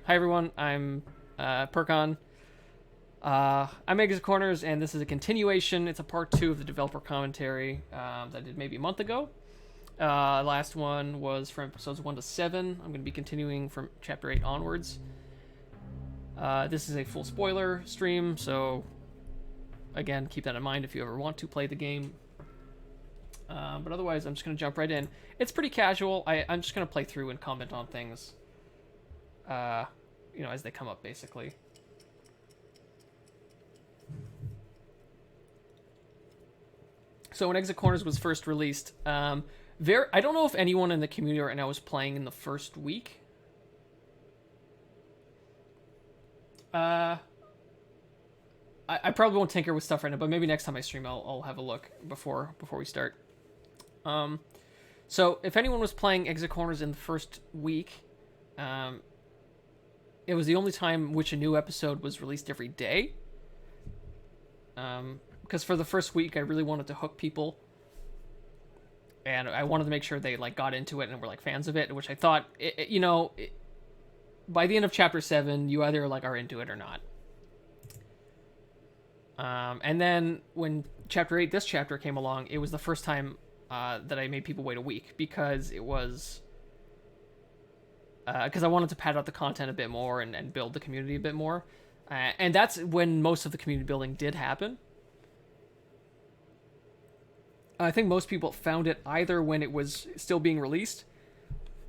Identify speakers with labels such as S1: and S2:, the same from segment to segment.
S1: Hi everyone, I'm Perkon. I'm Exit Corners, and this is a continuation. It's a part two of the developer commentary that I did maybe a month ago. Last one was from episodes 1 to 7. I'm going to be continuing from chapter 8 onwards. This is a full spoiler stream, so again, keep that in mind if you ever want to play the game. But otherwise, I'm just going to jump right in. It's pretty casual. I'm just going to play through and comment on things, as they come up, basically. So when Exit Corners was first released, I don't know if anyone in the community right now was playing in the first week. I probably won't tinker with stuff right now, but maybe next time I stream, I'll have a look before we start. So if anyone was playing Exit Corners in the first week, it was the only time which a new episode was released every day. Because for the first week, I really wanted to hook people, and I wanted to make sure they got into it and were fans of it, which I thought, by the end of chapter 7, you either are into it or not. And then when chapter 8, this chapter came along, it was the first time that I made people wait a week, because it was because I wanted to pad out the content a bit more and build the community a bit more. And that's when most of the community building did happen. I think most people found it either when it was still being released,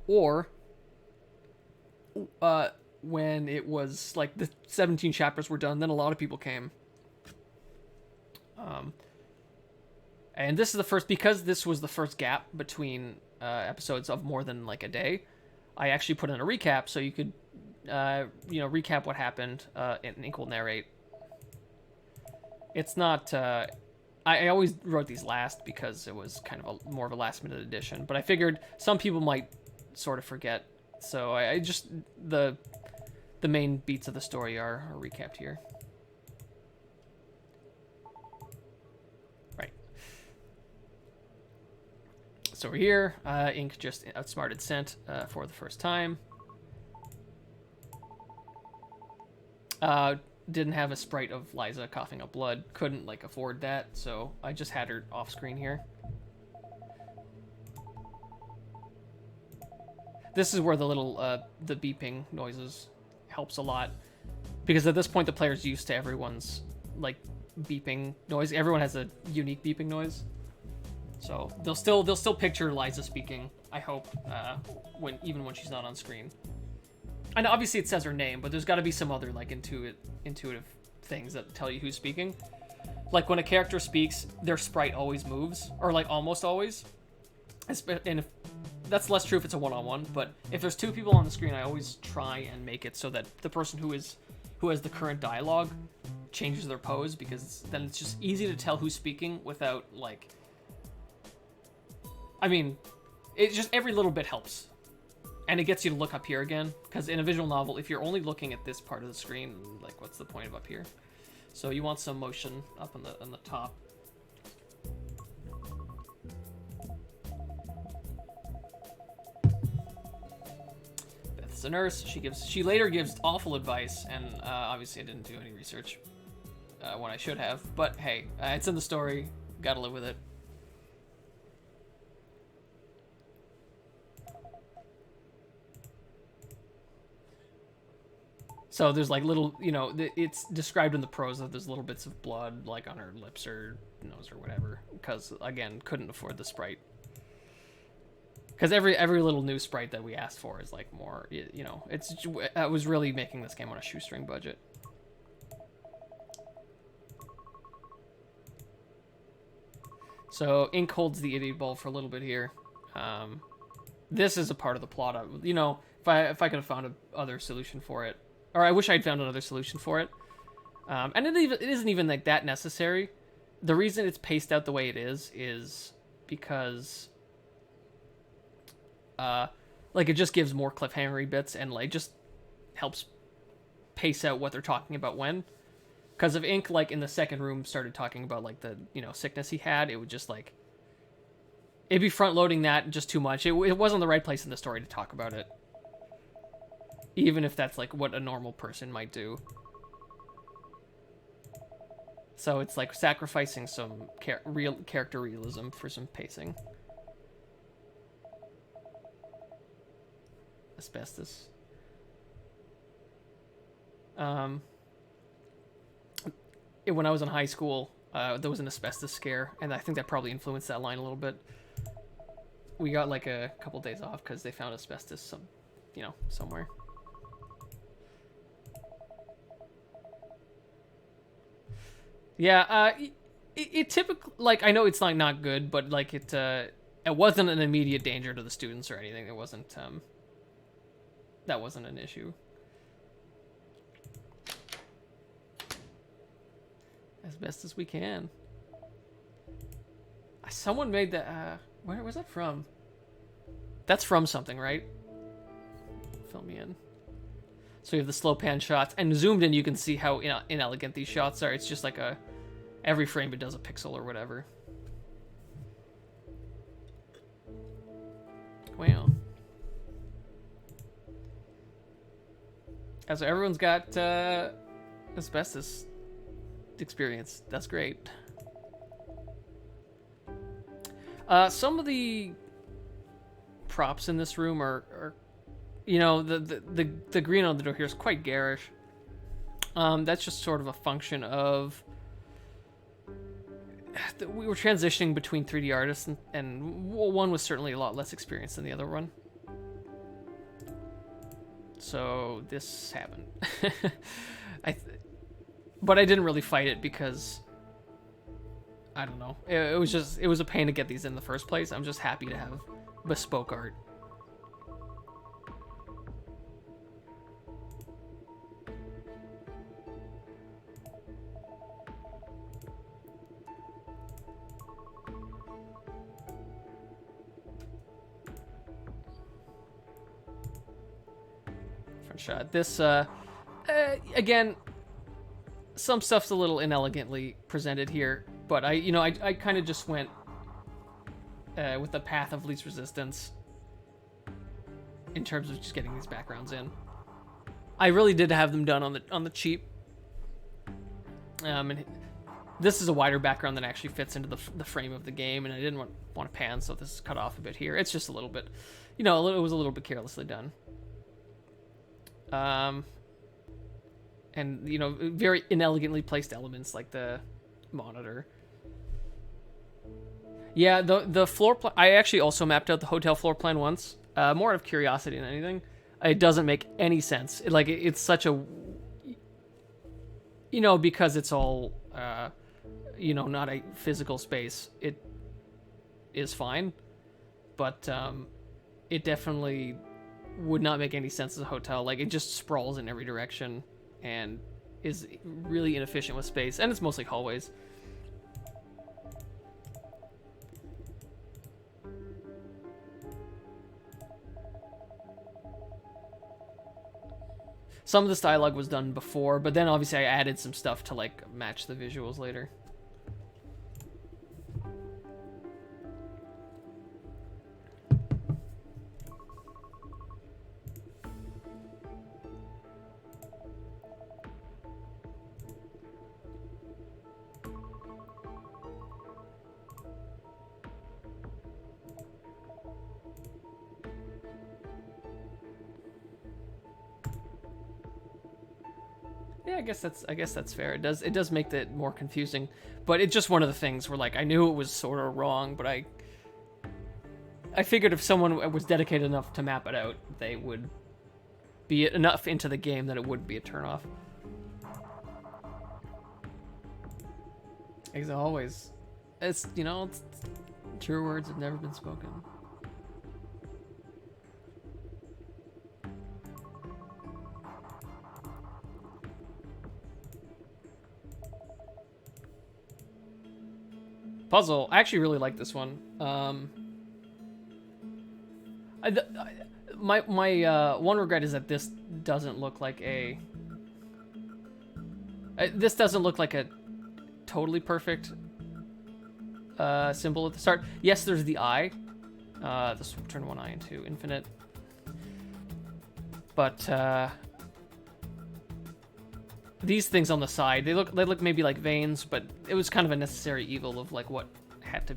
S1: or when it was the 17 chapters were done. Then a lot of people came. And this is the first, because this was the first gap between episodes of more than a day. I actually put in a recap so you could, recap what happened, and Ink will narrate. It's not. I always wrote these last because it was kind of more of a last minute addition, but I figured some people might sort of forget, so I just the main beats of the story are recapped here. Right. So we're here. Ink just outsmarted Scent for the first time. Didn't have a sprite of Liza coughing up blood. Couldn't afford that, so I just had her off screen here. This is where the little the beeping noises helps a lot, because at this point the player's used to everyone's beeping noise. Everyone has a unique beeping noise, so they'll still picture Liza speaking, I hope, even when she's not on screen. And obviously it says her name, but there's got to be some other intuitive things that tell you who's speaking. When a character speaks, their sprite always moves, or almost always. And if that's less true if it's a one-on-one, but if there's two people on the screen, I always try and make it so that the person who has the current dialogue changes their pose, because then it's just easy to tell who's speaking without it just, every little bit helps. And it gets you to look up here again, because in a visual novel, if you're only looking at this part of the screen, what's the point of up here? So you want some motion up on the top. Beth's a nurse. She later gives awful advice, and obviously I didn't do any research when I should have. But hey, it's in the story. Gotta live with it. So there's little, it's described in the prose that there's little bits of blood on her lips or nose or whatever, because again, couldn't afford the sprite. Because every little new sprite that we asked for is more, I was really making this game on a shoestring budget. So Ink holds the idiot ball for a little bit here. This is a part of the plot. If I could have found another solution for it. Or I wish I'd found another solution for it. And it isn't even that necessary. The reason it's paced out the way it is because it just gives more cliffhangery bits, and just helps pace out what they're talking about when. Because if Ink in the second room started talking about the sickness he had, it would just it'd be front loading that just too much. It wasn't the right place in the story to talk about it. even if that's like what a normal person might do. So it's like sacrificing some real character realism for some pacing. Asbestos. When I was in high school, there was an asbestos scare, and I think that probably influenced that line a little bit. We got like a couple days off because they found asbestos somewhere. Yeah, it typically, like, I know it's like not good, but like it wasn't an immediate danger to the students or anything. It wasn't that wasn't an issue. As best as we can. Someone made that. Where was that from? That's from something, right? Fill me in. So you have the slow pan shots, and zoomed in, you can see how inelegant these shots are. It's just like every frame it does a pixel or whatever. Wow. So everyone's got asbestos experience. That's great. Some of the props in this room are the green on the door here is quite garish. That's just sort of a function of we were transitioning between 3D artists, and one was certainly a lot less experienced than the other one. So this happened. But I didn't really fight it because I don't know. It was a pain to get these in the first place. I'm just happy to have bespoke art. Front shot. This again, some stuff's a little inelegantly presented here, but I kind of just went with the path of least resistance in terms of just getting these backgrounds in. I really did have them done on the cheap. And this is a wider background than actually fits into the frame of the game, and I didn't want to pan, so this is cut off a bit here. It's just a little bit, it was a little bit carelessly done. And very inelegantly placed elements like the monitor. Yeah, the floor plan. I actually also mapped out the hotel floor plan once, more out of curiosity than anything. It doesn't make any sense. It's such a, because it's all, not a physical space. It is fine, but it definitely would not make any sense as a hotel. Like, it just sprawls in every direction and is really inefficient with space, and it's mostly hallways. Some of this dialogue was done before, but then obviously I added some stuff to like match the visuals later. I guess that's fair. It does make it more confusing, but it's just one of the things where, like, I knew it was sort of wrong, but I figured if someone was dedicated enough to map it out, they would be enough into the game that it would be a turnoff. As always, it's true words have never been spoken. Puzzle. I actually really like this one. My one regret is that this doesn't look like a. This doesn't look like a totally perfect symbol at the start. Yes, there's the eye. This will turn one eye into infinite. But these things on the side, they look maybe like veins, but it was kind of a necessary evil of like what had to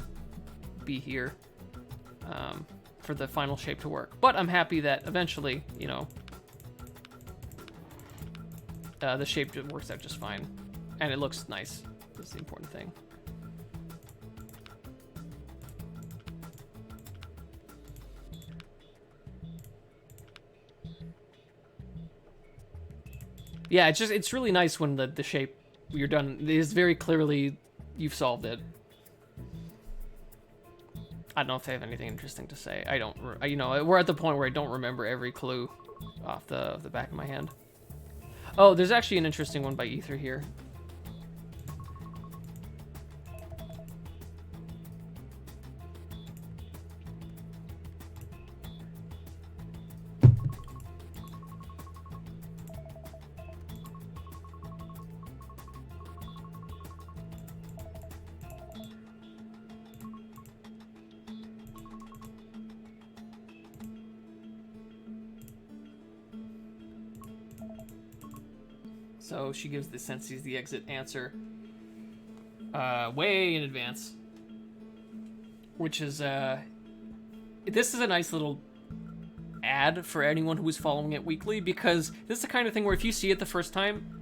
S1: be here for the final shape to work. But I'm happy that eventually, you know, the shape works out just fine, and it looks nice. That's the important thing. Yeah, it's really nice when the shape you're done is very clearly you've solved it. I don't know if they have anything interesting to say. I don't, you know, we're at the point where I don't remember every clue off the back of my hand. Oh, there's actually an interesting one by Ether here. So she gives the senses the exit answer way in advance, which is this is a nice little ad for anyone who is following it weekly, because this is the kind of thing where if you see it the first time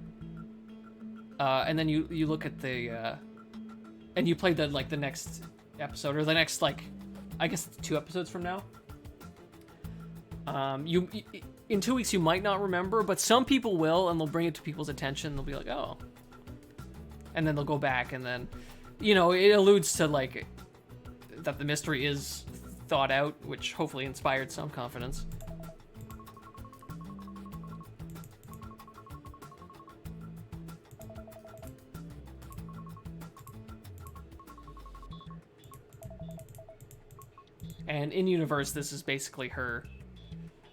S1: and then you look at the and you play the like the next episode or the next like I guess 2 episodes from now, you in 2 weeks you might not remember, but some people will, and they'll bring it to people's attention. They'll be like, oh, and then they'll go back, and then, you know, it alludes to like that the mystery is thought out, which hopefully inspired some confidence. And in universe, this is basically her.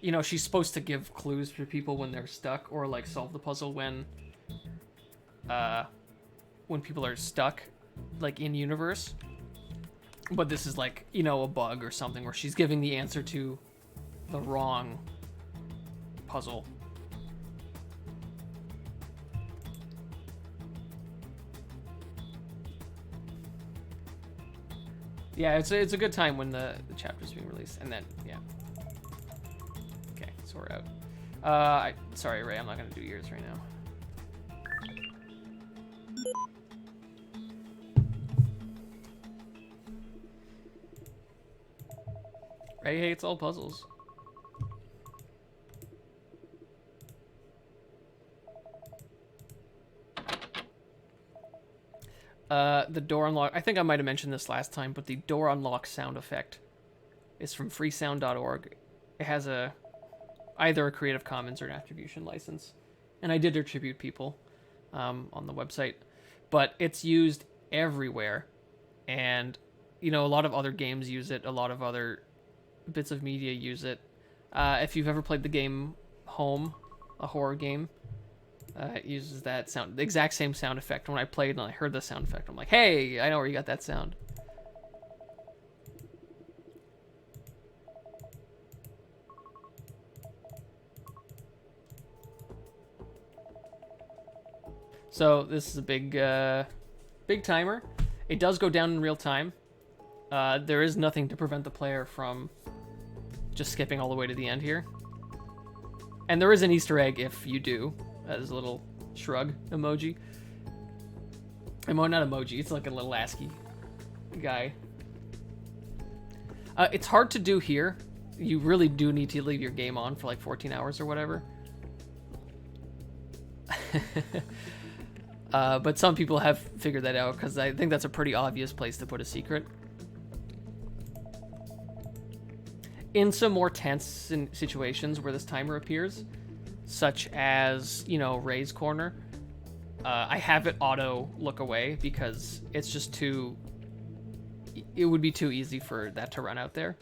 S1: You know, she's supposed to give clues for people when they're stuck, or like solve the puzzle when people are stuck, like in universe. But this is like, you know, a bug or something where she's giving the answer to the wrong puzzle. Yeah, it's a good time when the chapter's being released, and then yeah. Okay, so we're out. Sorry, Ray, I'm not gonna do yours right now. Ray hates all puzzles. The door unlock. I think I might have mentioned this last time, but the door unlock sound effect is from freesound.org. It has either a Creative Commons or an attribution license, and I did attribute people on the website, but it's used everywhere, and you know, a lot of other games use it. A lot of other bits of media use it. If you've ever played the game Home, a horror game, it uses that sound, the exact same sound effect. When I played and I heard the sound effect, I'm like, hey, I know where you got that sound. So this is a big timer. It does go down in real time. There is nothing to prevent the player from just skipping all the way to the end here. And there is an Easter egg if you do. There's a little shrug emoji. Not emoji, it's like a little ASCII guy. It's hard to do here. You really do need to leave your game on for like 14 hours or whatever. But some people have figured that out, because I think that's a pretty obvious place to put a secret. In some more tense situations where this timer appears, such as, you know, Ray's corner, I have it auto look away because it's just too... It would be too easy for that to run out there.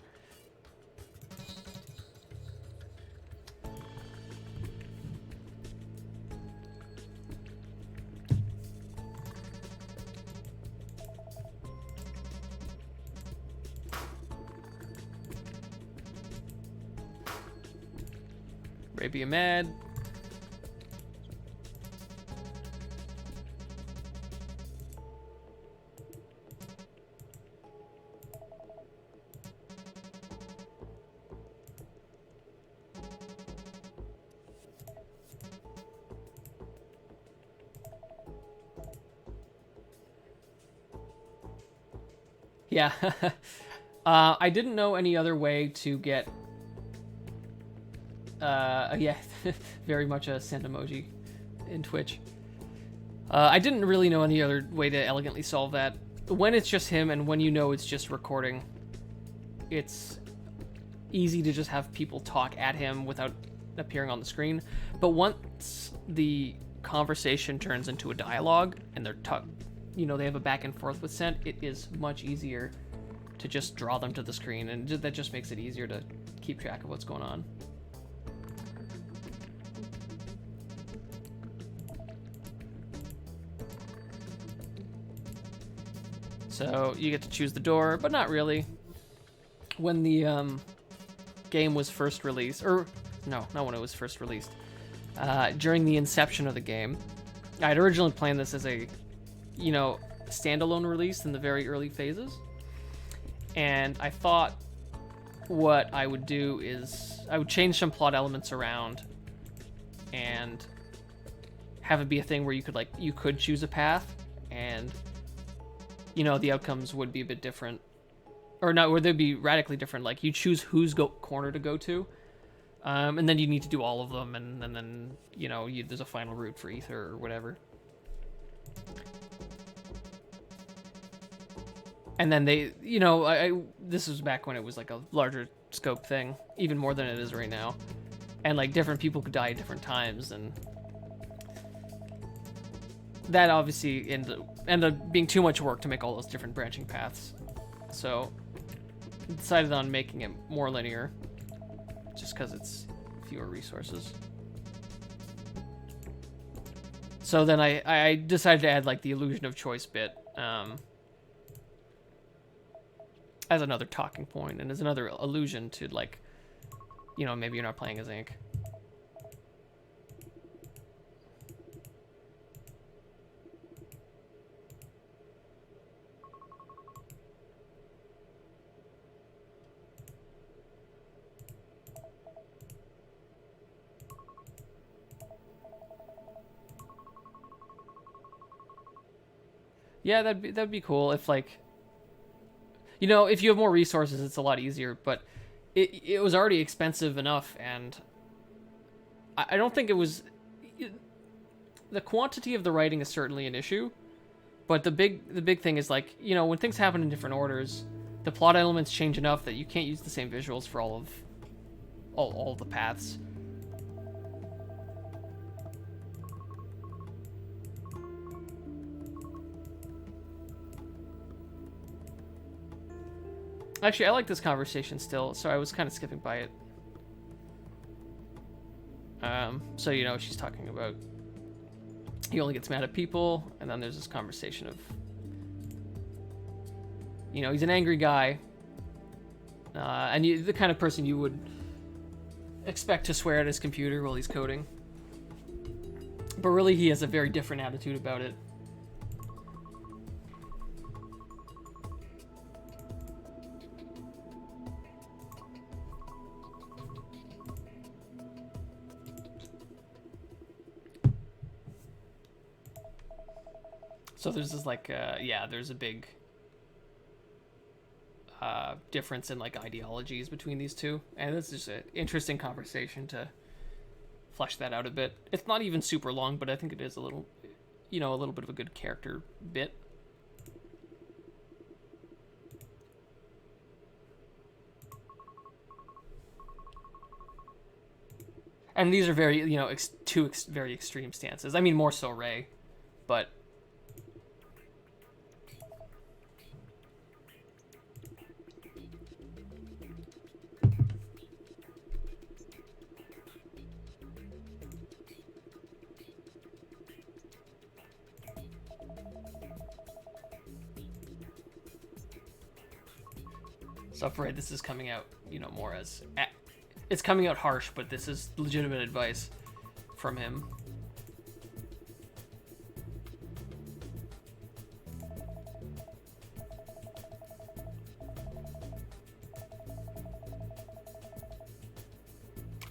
S1: Arabia Med. Yeah. I didn't know any other way to get... yeah, very much a send emoji in Twitch. I didn't really know any other way to elegantly solve that. When it's just him and when you know it's just recording, it's easy to just have people talk at him without appearing on the screen. But once the conversation turns into a dialogue and they're they have a back and forth with Sent, it is much easier to just draw them to the screen, and that just makes it easier to keep track of what's going on. So you get to choose the door, but not really. When the game was first released, or no, not when it was first released, during the inception of the game, I had originally planned this as a, standalone release in the very early phases. And I thought what I would do is I would change some plot elements around and have it be a thing where you could choose a path, and the outcomes would be a bit different, or not, or they'd be radically different. Like you choose whose corner to go to, and then you need to do all of them, and then there's a final route for Ether or whatever. And then they, this was back when it was like a larger scope thing, even more than it is right now. And like different people could die at different times, and that obviously ended up being too much work to make all those different branching paths. So I decided on making it more linear, just because it's fewer resources. So then I decided to add like the illusion of choice bit, as another talking point and as another allusion to like, maybe you're not playing as Ink. Yeah, that'd be cool if like, if you have more resources, it's a lot easier, but it was already expensive enough, and I don't think it was... The quantity of the writing is certainly an issue, but the big thing is like, when things happen in different orders, the plot elements change enough that you can't use the same visuals for all of the paths. Actually, I like this conversation still, so I was kind of skipping by it. So she's talking about he only gets mad at people, and then there's this conversation of, he's an angry guy, and the kind of person you would expect to swear at his computer while he's coding. But really, he has a very different attitude about it. So there's this like, there's a big difference in like ideologies between these two, and it's just an interesting conversation to flesh that out a bit. It's not even super long, but I think it is a little, a little bit of a good character bit. And these are very, two very extreme stances. I mean, more so Ray, but... So for Ray, this is coming out, more as... it's coming out harsh, but this is legitimate advice from him.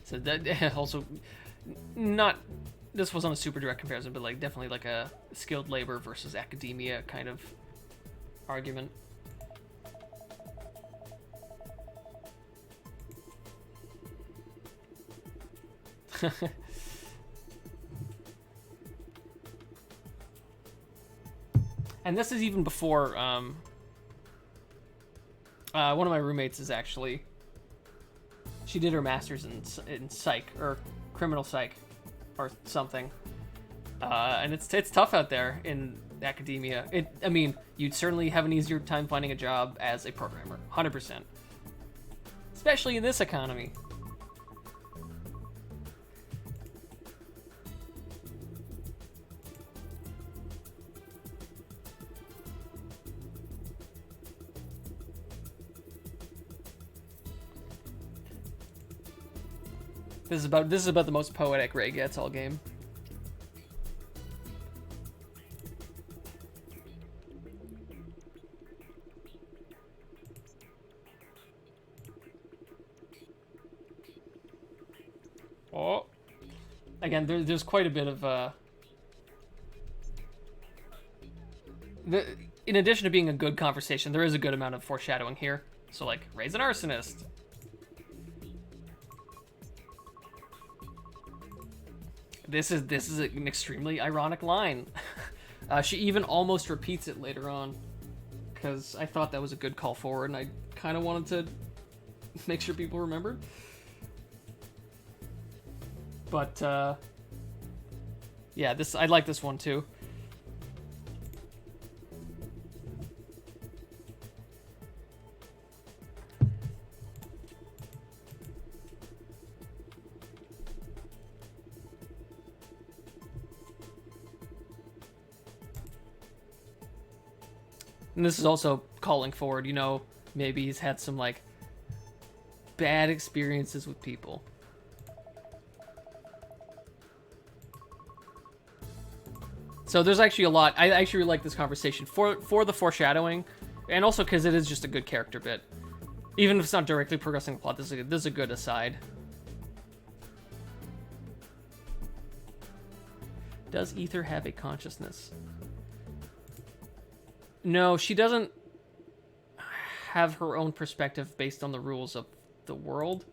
S1: So that also not, this wasn't a super direct comparison, but like definitely like a skilled labor versus academia kind of argument. And this is even before one of my roommates is actually, she did her master's in psych or criminal psych or something, and it's tough out there in academia. I mean, you'd certainly have an easier time finding a job as a programmer, 100%, especially in this economy. This is about the most poetic Ray gets all game. Oh, again, there's quite a bit of in addition to being a good conversation, there is a good amount of foreshadowing here. So like, Ray's an arsonist. This is an extremely ironic line. She even almost repeats it later on, because I thought that was a good call forward, and I kind of wanted to make sure people remembered. But yeah, I like this one too. And this is also calling forward, you know, maybe he's had some, like, bad experiences with people. So there's actually a lot. I actually really like this conversation for the foreshadowing, and also because it is just a good character bit. Even if it's not directly progressing the plot, this is a good aside. Does Ether have a consciousness? No, she doesn't have her own perspective based on the rules of the world.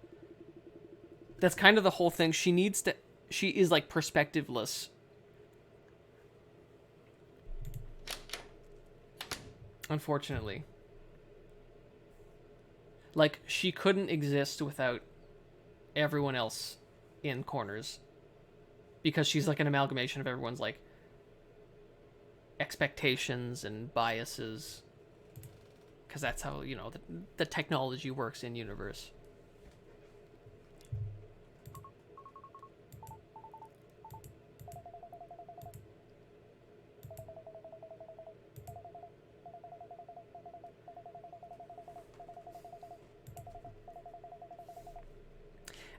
S1: That's kind of the whole thing. She is like perspectiveless. Unfortunately. Like, she couldn't exist without everyone else in corners. Because she's like an amalgamation of everyone's, like, expectations and biases, because that's how, you know, the technology works in universe.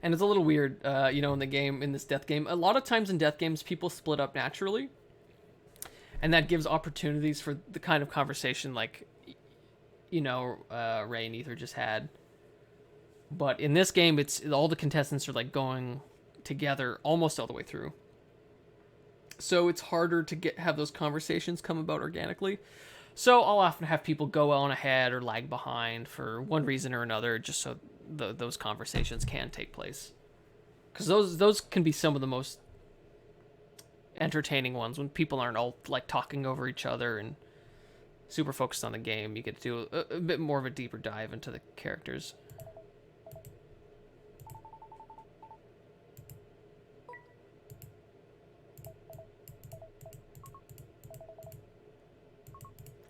S1: And it's a little weird, you know, in this death game. A lot of times in death games, people split up naturally. And that gives opportunities for the kind of conversation like, you know, Ray and Ether just had. But in this game, it's all the contestants are like going together almost all the way through. So it's harder to have those conversations come about organically. So I'll often have people go on ahead or lag behind for one reason or another, just so those conversations can take place. Because those can be some of the most entertaining ones, when people aren't all like talking over each other and super focused on the game. You get to do a bit more of a deeper dive into the characters.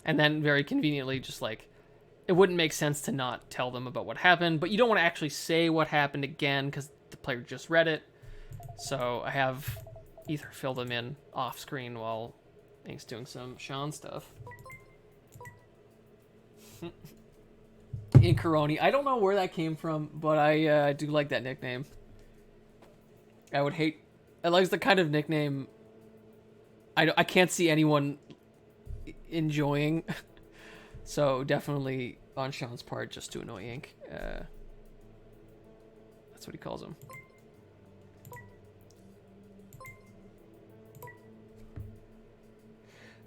S1: And then very conveniently, just like, it wouldn't make sense to not tell them about what happened, but you don't want to actually say what happened again because the player just read it. So I have Ether fill them in off screen while he's doing some Sean stuff. Incaroni. I don't know where that came from, but I do like that nickname. I would hate... I like the kind of nickname I can't see anyone enjoying. So definitely on Sean's part, just to annoy Ink. That's what he calls him.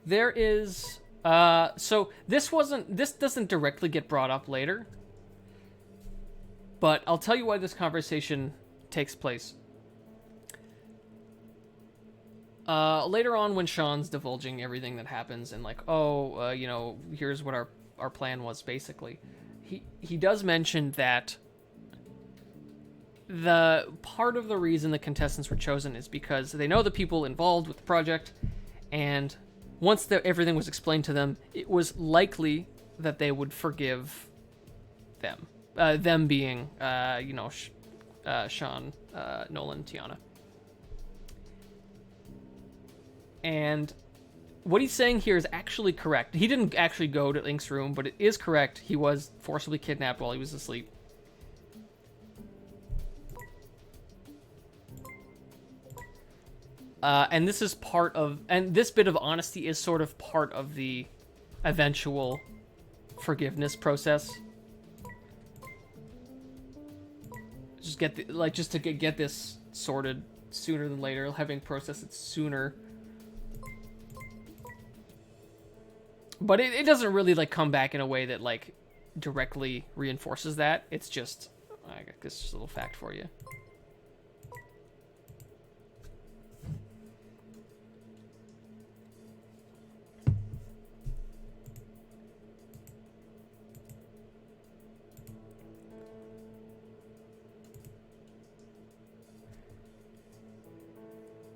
S1: There is... so this doesn't directly get brought up later. But I'll tell you why this conversation takes place. Later on, when Sean's divulging everything that happens and like, oh, you know, here's what our plan was, basically. He does mention that the part of the reason the contestants were chosen is because they know the people involved with the project, and once everything was explained to them, it was likely that they would forgive them. Them being, you know, Sean, Nolan, Tiana. And what he's saying here is actually correct. He didn't actually go to Ink's room, but it is correct. He was forcibly kidnapped while he was asleep. And this is part of... And this bit of honesty is sort of part of the eventual forgiveness process. Just just to get this sorted sooner than later, having processed it sooner. But it doesn't really, like, come back in a way that, like, directly reinforces that. It's just... I guess just a little fact for you.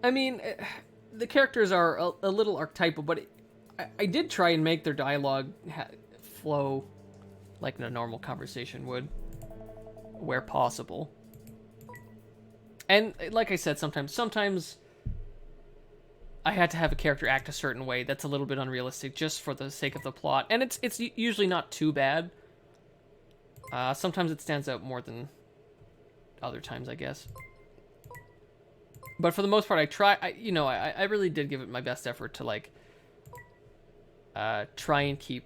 S1: I mean, the characters are a little archetypal, but I did try and make their dialogue flow like a normal conversation would, where possible. And like I said, sometimes I had to have a character act a certain way that's a little bit unrealistic just for the sake of the plot, and it's usually not too bad. Sometimes it stands out more than other times, I guess. But for the most part, I really did give it my best effort to, like, try and keep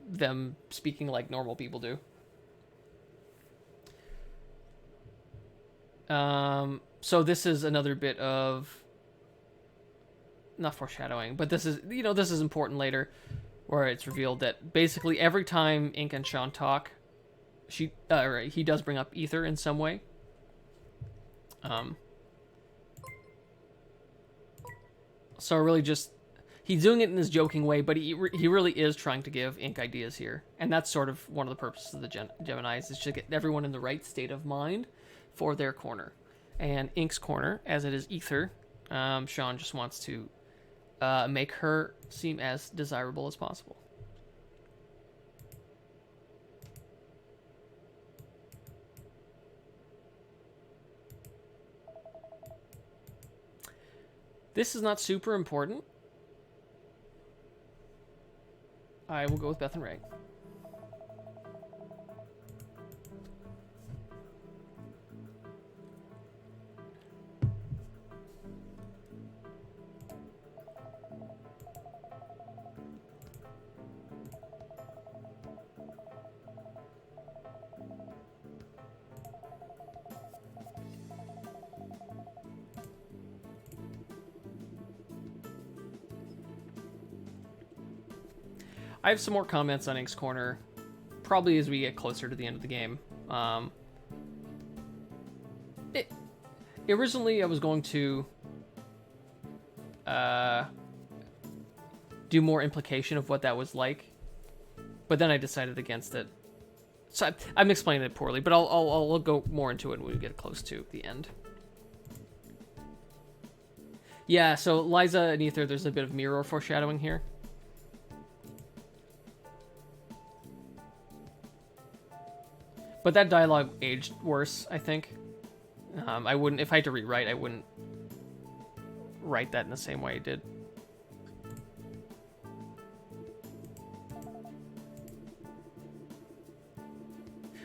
S1: them speaking like normal people do. So this is another bit of, not foreshadowing, but this is important later, where it's revealed that basically every time Ink and Sean talk, he does bring up Ether in some way. So really just, he's doing it in this joking way, but he really is trying to give Ink ideas here. And that's sort of one of the purposes of the Geminis, is to get everyone in the right state of mind for their corner. And Ink's corner, as it is Ether, Sean just wants to make her seem as desirable as possible. This is not super important. I will go with Beth and Ray. I have some more comments on Ink's Corner, probably as we get closer to the end of the game. Originally, I was going to do more implication of what that was like, but then I decided against it. So I'm explaining it poorly, but I'll go more into it when we get close to the end. Yeah, so Liza and Ether, there's a bit of mirror foreshadowing here. But that dialogue aged worse, I think. I wouldn't, if I had to rewrite, I wouldn't write that in the same way I did.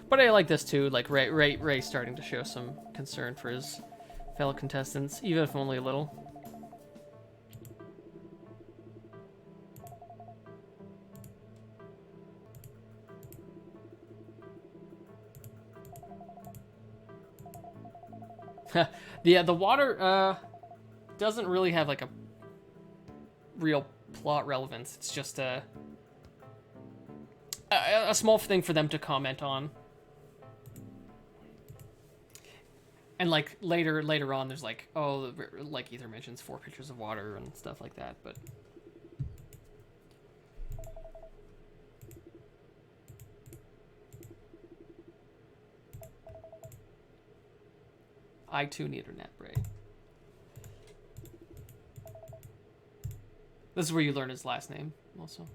S1: But I like this too. Like Ray starting to show some concern for his fellow contestants, even if only a little. The water doesn't really have like a real plot relevance. It's just a small thing for them to comment on. And like later on, there's like, oh, like Ether mentions 4 pictures of water and stuff like that, but. I too need a nap, Ray. This is where you learn his last name, also.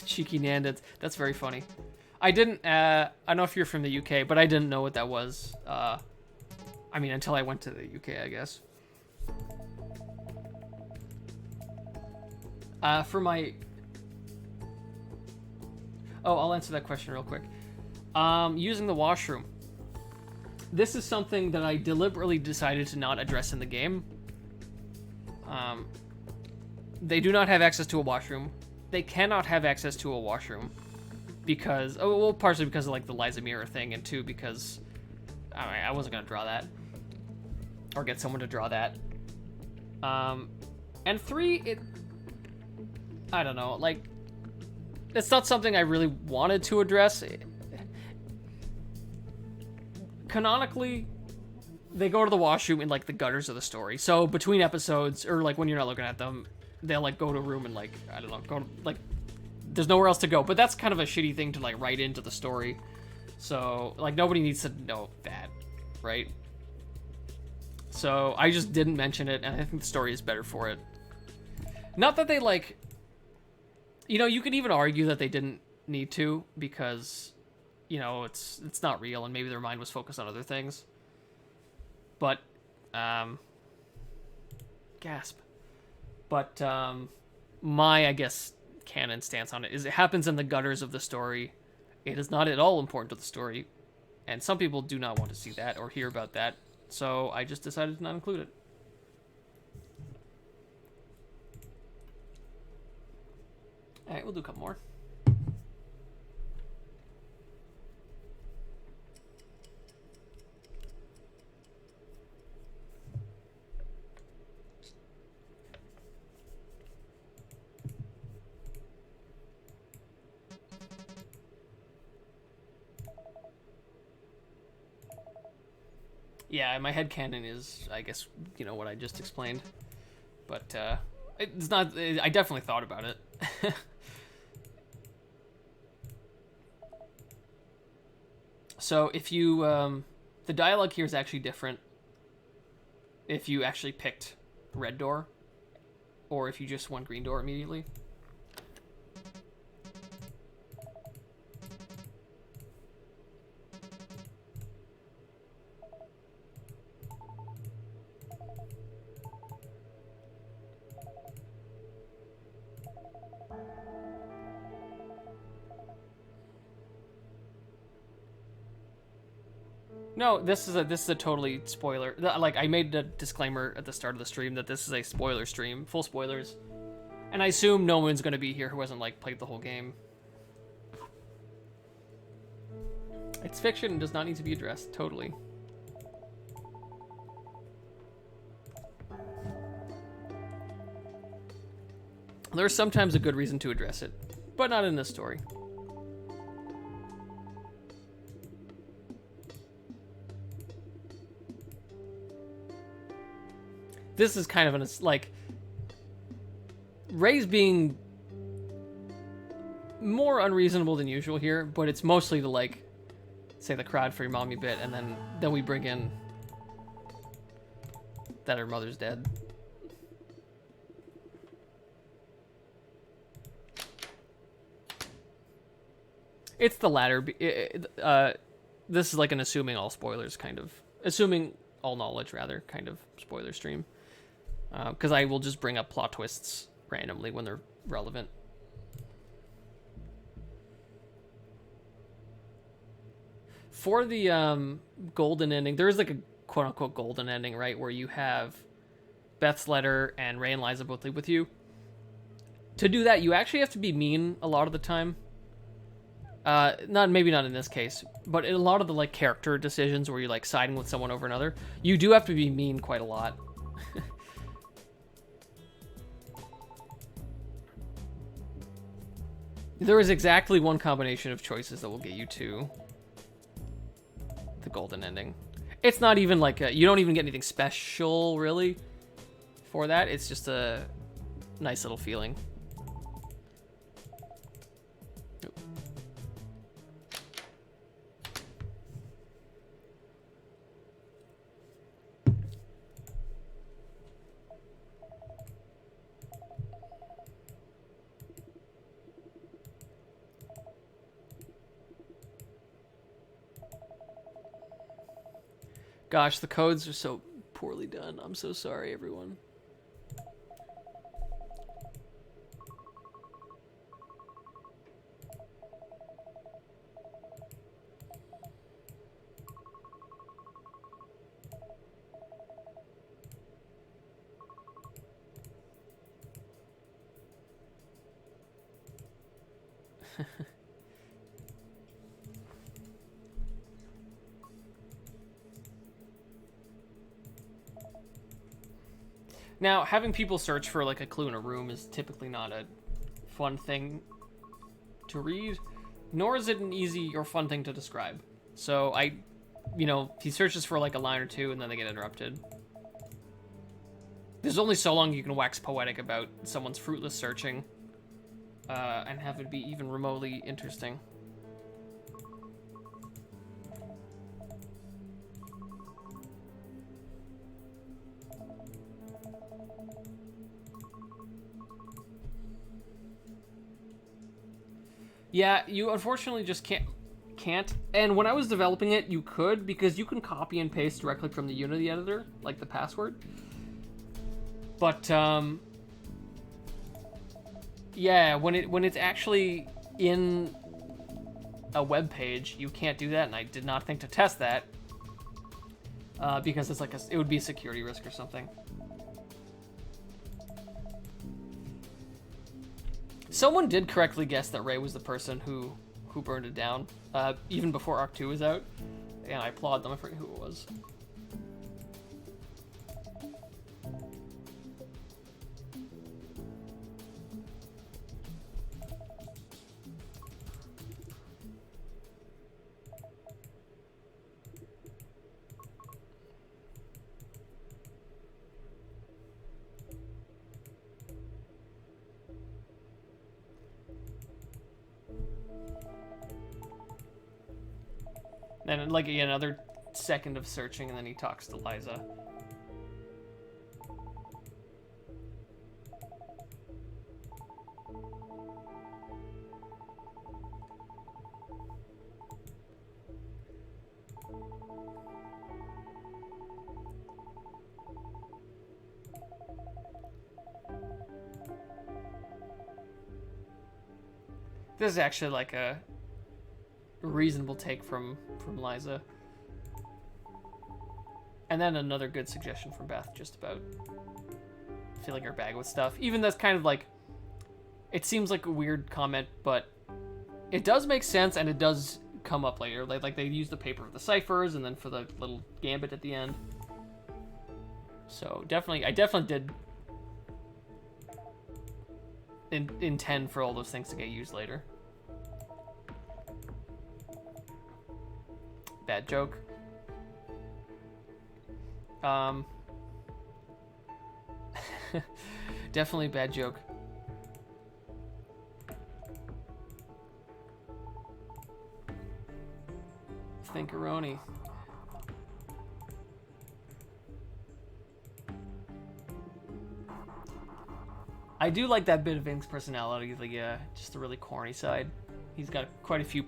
S1: Cheeky Nanda, that's very funny. I didn't, I don't know if you're from the UK, but I didn't know what that was. I mean, until I went to the UK, I guess. For my... Oh, I'll answer that question real quick. Using the washroom. This is something that I deliberately decided to not address in the game. They do not have access to a washroom. They cannot have access to a washroom. Because... Oh, well, partially because of, like, the Liza Mirror thing, and two, because... I wasn't going to draw that. Or get someone to draw that. And 3, I don't know, like, it's not something I really wanted to address. Canonically, they go to the washroom in, like, the gutters of the story. So between episodes, or, like, when you're not looking at them, they'll, like, go to a room and, like, I don't know, go to, like, there's nowhere else to go. But that's kind of a shitty thing to, like, write into the story. So, like, nobody needs to know that, right? So I just didn't mention it, and I think the story is better for it. Not that they, like... You know, you could even argue that they didn't need to, because, you know, it's not real, and maybe their mind was focused on other things. But, gasp. But, my, I guess, canon stance on it is it happens in the gutters of the story. It is not at all important to the story, and some people do not want to see that or hear about that. So I just decided to not include it. Alright, we'll do a couple more. Yeah, my headcanon is, I guess, you know, what I just explained. But, it's not... I definitely thought about it. So, if you... the dialogue here is actually different if you actually picked red door, or if you just won green door immediately. No, this is a totally spoiler. Like, I made a disclaimer at the start of the stream that this is a spoiler stream, full spoilers, and I assume no one's gonna be here who hasn't, like, played the whole game. It's fiction and does not need to be addressed. Totally. There's sometimes a good reason to address it, but not in this story. This is kind of an, like, Ray's being more unreasonable than usual here, but it's mostly to, like, say the crowd for your mommy bit, and then we bring in that her mother's dead. It's the latter. this is like an assuming all spoilers kind of, assuming all knowledge rather kind of spoiler stream, because I will just bring up plot twists randomly when they're relevant. For the golden ending, there is like a quote-unquote golden ending, right, where you have Beth's letter and Ray and Liza both live with you. To do that, you actually have to be mean a lot of the time. Maybe not in this case, but in a lot of the like character decisions where you're like siding with someone over another, you do have to be mean quite a lot. There is exactly one combination of choices that will get you to the golden ending. It's not even like you don't even get anything special really for that. It's just a nice little feeling. Gosh, the codes are so poorly done. I'm so sorry, everyone. Now, having people search for like a clue in a room is typically not a fun thing to read, nor is it an easy or fun thing to describe. So he searches for like a line or two and then they get interrupted. There's only so long you can wax poetic about someone's fruitless searching and have it be even remotely interesting. Yeah, you unfortunately just can't. And when I was developing it, you could, because you can copy and paste directly from the Unity editor, like the password. But yeah, when it's actually in a web page, you can't do that, and I did not think to test that because it's like it would be a security risk or something. Someone did correctly guess that Ray was the person who burned it down, even before Arc 2 was out, and I applaud them. I forget who it was. Then, like, another second of searching, and then he talks to Liza. This is actually like a reasonable take from Liza. And then another good suggestion from Beth, just about filling her bag with stuff. Even that's kind of like, it seems like a weird comment, but it does make sense, and it does come up later. Like they use the paper for the ciphers, and then for the little gambit at the end. So I definitely did intend for all those things to get used later. Bad joke. Definitely bad joke. Thinkeroni. I do like that bit of Ink's personality, just the really corny side. He's got quite a few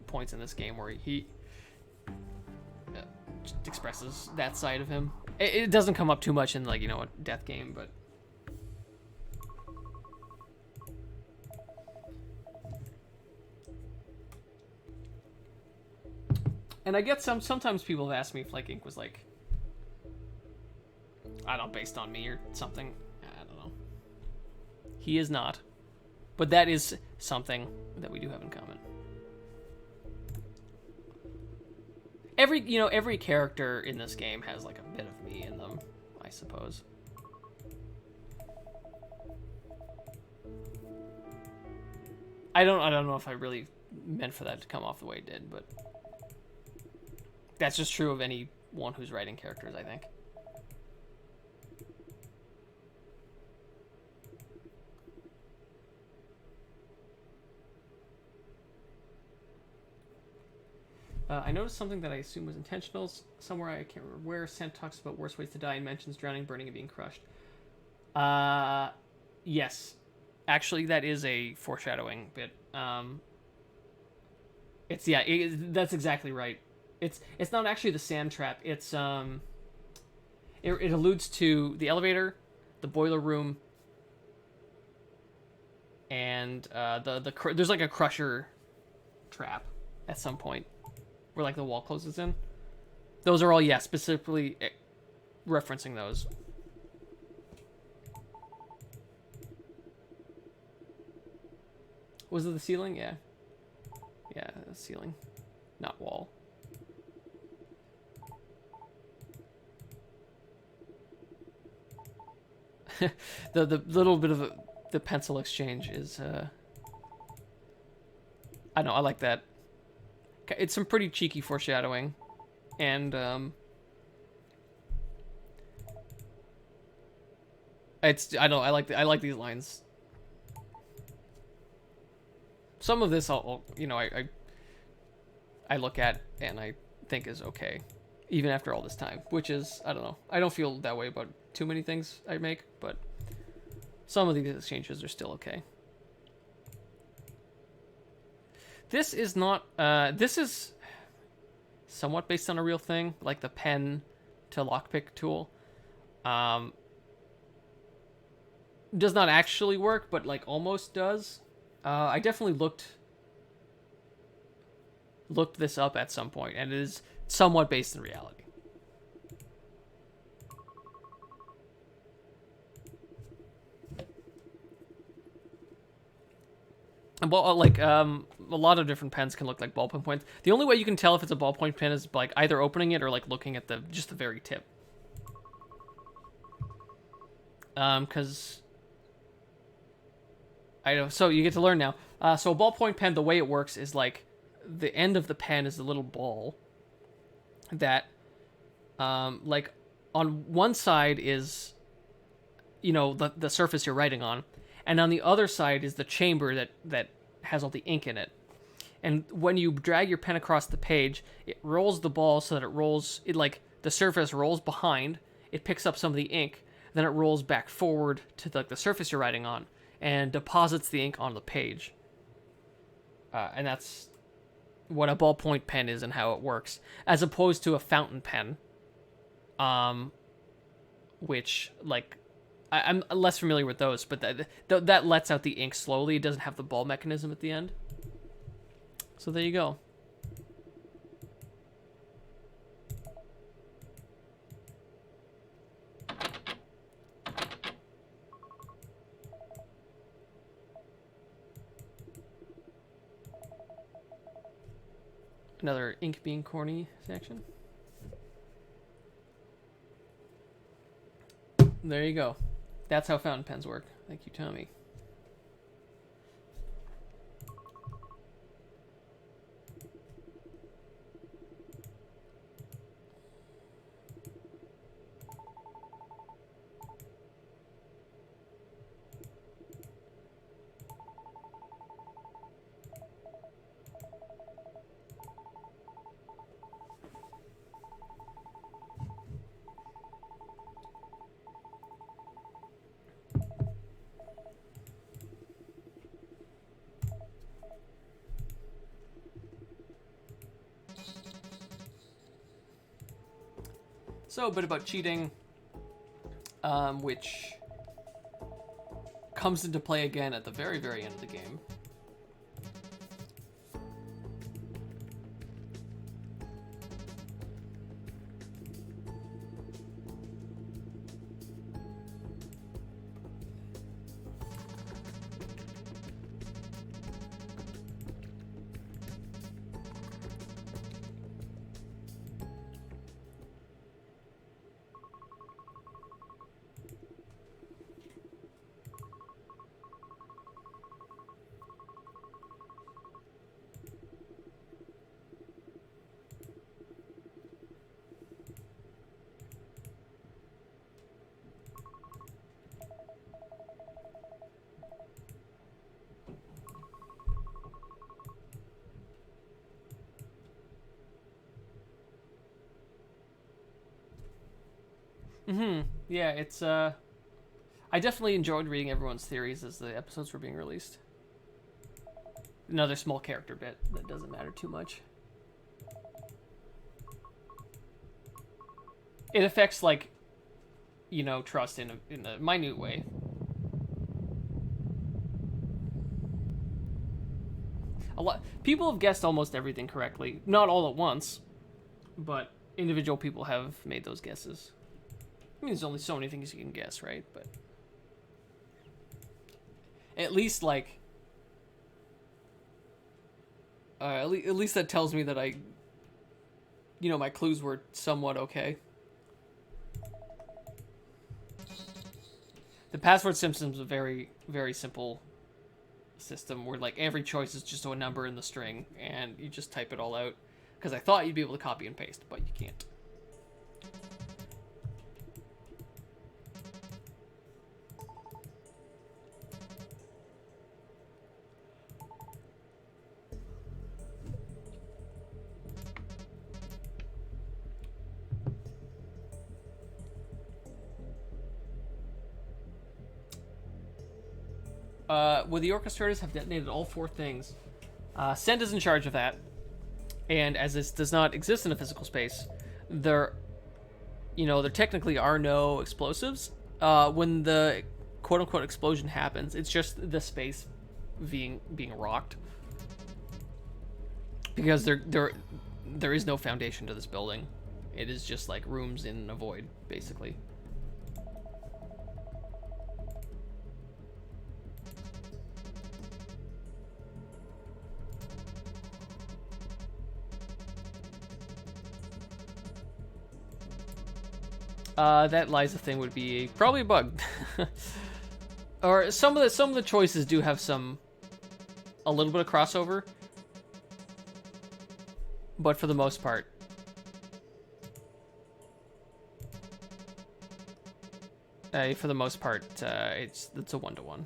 S1: points in this game where he just expresses that side of him. It doesn't come up too much in, like, a death game, but... And I get sometimes people have asked me if, like, Ink was, like, I don't know, based on me or something. I don't know. He is not. But that is something that we do have in common. Every character in this game has, like, a bit of me in them, I suppose. I don't know if I really meant for that to come off the way it did, but that's just true of anyone who's writing characters, I think. I noticed something that I assume was intentional. Somewhere, I can't remember where, Sent talks about worse ways to die and mentions drowning, burning, and being crushed. Yes. Actually, that is a foreshadowing bit. That's exactly right. It's not actually the sand trap. It's it alludes to the elevator, the boiler room, and there's like a crusher trap at some point where, like, the wall closes in. Those are all, specifically referencing those. Was it the ceiling? Yeah. Yeah, the ceiling. Not wall. the little bit of the pencil exchange is I know, I like that. It's some pretty cheeky foreshadowing, and I like these lines. Some of this I look at and I think is okay, even after all this time, which is, I don't know. I don't feel that way about too many things I make, but some of these exchanges are still okay. This is not, this is somewhat based on a real thing, like the pen to lockpick tool. Does not actually work, but, like, almost does. I definitely looked this up at some point, and it is somewhat based in reality. Well, like, a lot of different pens can look like ballpoint pens. The only way you can tell if it's a ballpoint pen is, like, either opening it or, like, looking at just the very tip. Because I know. So you get to learn now. So a ballpoint pen, the way it works is, like, the end of the pen is a little ball that, like, on one side is, the surface you're writing on, and on the other side is the chamber that has all the ink in it. And when you drag your pen across the page, it rolls the ball so that like, the surface rolls behind, it picks up some of the ink, then it rolls back forward to the surface you're writing on, and deposits the ink on the page. And that's what a ballpoint pen is and how it works, as opposed to a fountain pen, which, like, I'm less familiar with those, but that lets out the ink slowly. It doesn't have the ball mechanism at the end. So there you go. Another ink being corny section. There you go. That's how fountain pens work. Thank you, Tommy. So a bit about cheating, which comes into play again at the very, very end of the game. Yeah, it's I definitely enjoyed reading everyone's theories as the episodes were being released. Another small character bit that doesn't matter too much. It affects, like, you know, trust in a minute way. A lot people have guessed almost everything correctly, not all at once, but individual people have made those guesses. I mean, there's only so many things you can guess, right? But at least, like, at least that tells me that you know, my clues were somewhat okay. The password system is a very, very simple system where, like, every choice is just a number in the string, and you just type it all out. Because I thought you'd be able to copy and paste, but you can't. Well, the orchestrators have detonated all 4 things. Send is in charge of that, and as this does not exist in a physical space, there technically are no explosives. When the quote-unquote explosion happens, it's just the space being rocked, because there is no foundation to this building. It is just like rooms in a void, basically. That Liza thing would be probably a bug. Or some of the choices do have a little bit of crossover, but for the most part, it's a 1-to-1.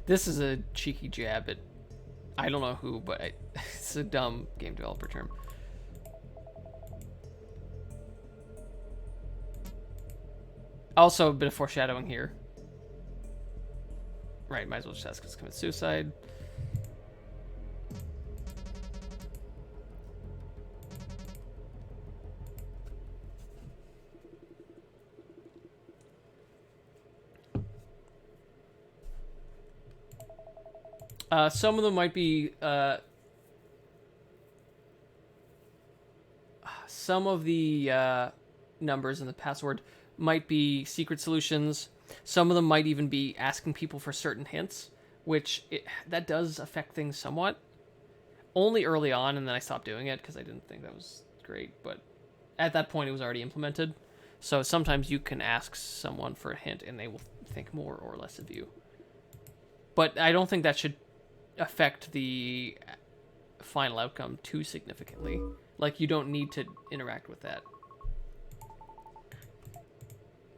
S1: This is a cheeky jab at I don't know who, but it's a dumb game developer term. Also, a bit of foreshadowing here. Right, might as well just ask us to commit suicide. Some of them might be some of the numbers in the password might be secret solutions. Some of them might even be asking people for certain hints, which that does affect things somewhat. Only early on, and then I stopped doing it because I didn't think that was great. But at that point, it was already implemented. So sometimes you can ask someone for a hint, and they will think more or less of you. But I don't think that should affect the final outcome too significantly. Like, you don't need to interact with that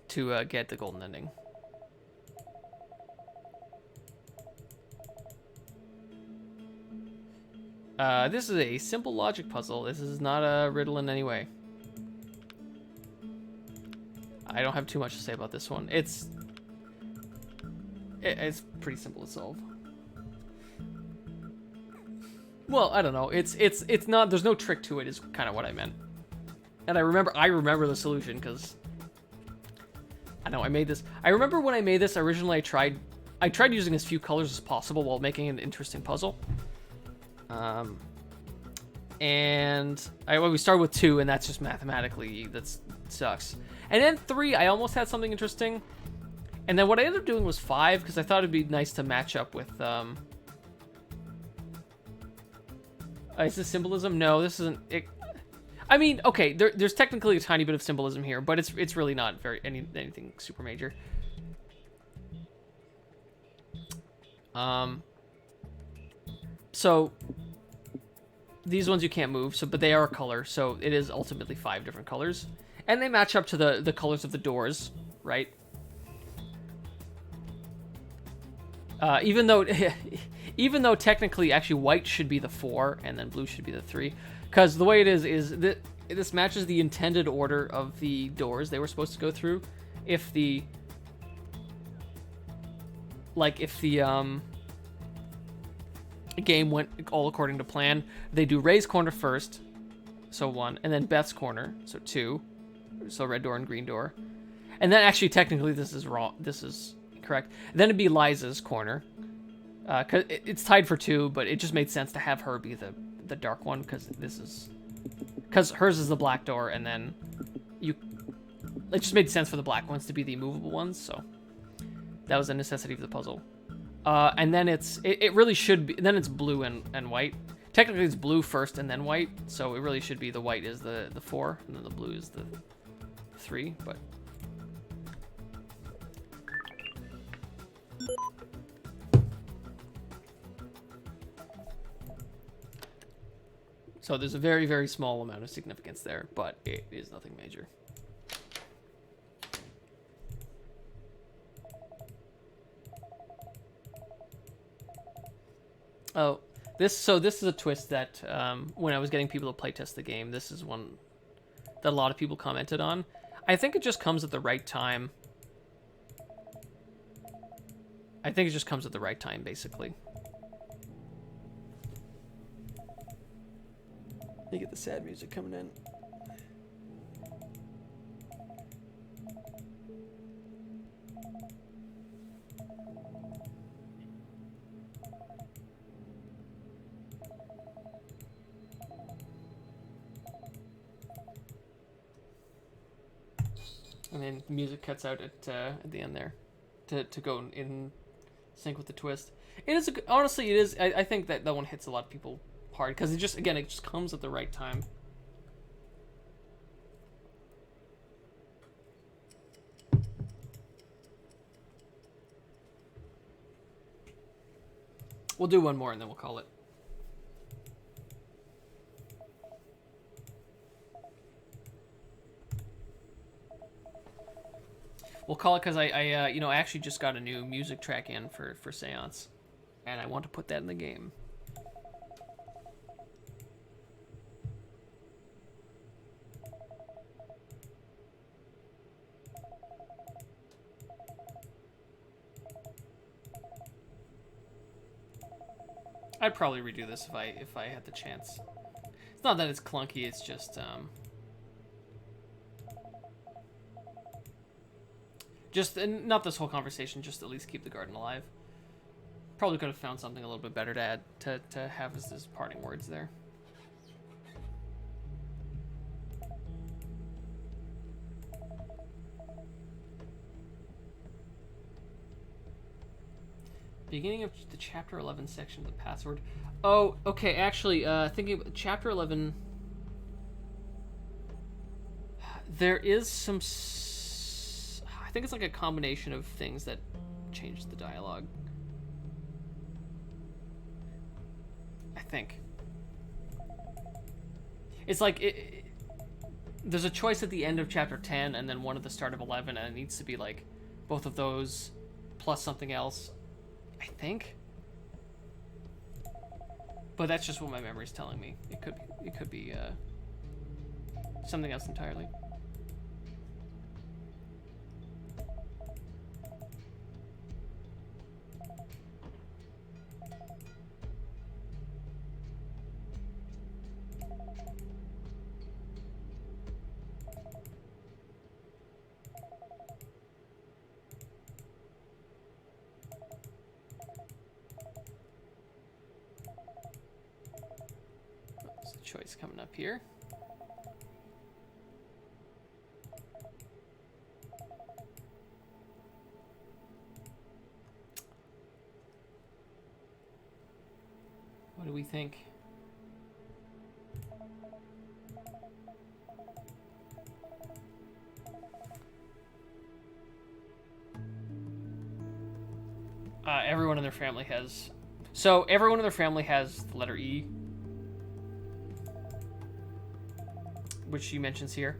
S1: to get the golden ending. This is a simple logic puzzle. This is not a riddle in any way. I don't have too much to say about this one. It's pretty simple to solve. Well, I don't know. It's not. There's no trick to it. Is kind of what I meant. And I remember the solution because I know I made this. I remember when I made this originally. I tried using as few colors as possible while making an interesting puzzle. And we started with 2, and that's just mathematically that sucks. And then 3, I almost had something interesting. And then what I ended up doing was 5 because I thought it'd be nice to match up with. Is this symbolism? No, this isn't. I mean, okay, there's technically a tiny bit of symbolism here, but it's really not anything super major. So these ones you can't move, but they are a color, so it is ultimately 5 different colors, and they match up to the colors of the doors, right? Even though technically actually white should be the 4 and then blue should be the 3, because the way it is that this matches the intended order of the doors they were supposed to go through. If the game went all according to plan, they do Ray's corner first, so 1, and then Beth's corner, so 2, so red door and green door, and then actually technically this is wrong. This is correct. Then it'd be Liza's corner, cause it's tied for 2, but it just made sense to have her be the dark one because hers is the black door, and then it just made sense for the black ones to be the immovable ones. So that was a necessity of the puzzle. And then it really should be. Then it's blue and white. Technically, it's blue first and then white. So it really should be the white is the 4, and then the blue is the 3. But so there's a very, very small amount of significance there, but it is nothing major. Oh, this is a twist that when I was getting people to playtest the game, this is one that a lot of people commented on. I think it just comes at the right time. Basically. Let me get the sad music coming in. And then music cuts out at the end there to go in sync with the twist. It is honestly, it is. I think that one hits a lot of people hard because it just comes at the right time. We'll do one more and then we'll call it. We'll call it because I actually just got a new music track in for Seance, and I want to put that in the game. I'd probably redo this if I had the chance. It's not that it's clunky, it's just not this whole conversation, just at least keep the garden alive. Probably could have found something a little bit better to add to have as his parting words there. Beginning of the chapter 11 section of the password. Oh, okay, actually, thinking of chapter 11, there is some, I think it's like a combination of things that changed the dialogue. I think. It's like, there's a choice at the end of chapter 10 and then one at the start of 11, and it needs to be like both of those plus something else. I think, but that's just what my memory's telling me. It could be something else entirely. choice coming up here. What do we think? Everyone in their family has... So, everyone in their family has the letter E. Which she mentions here.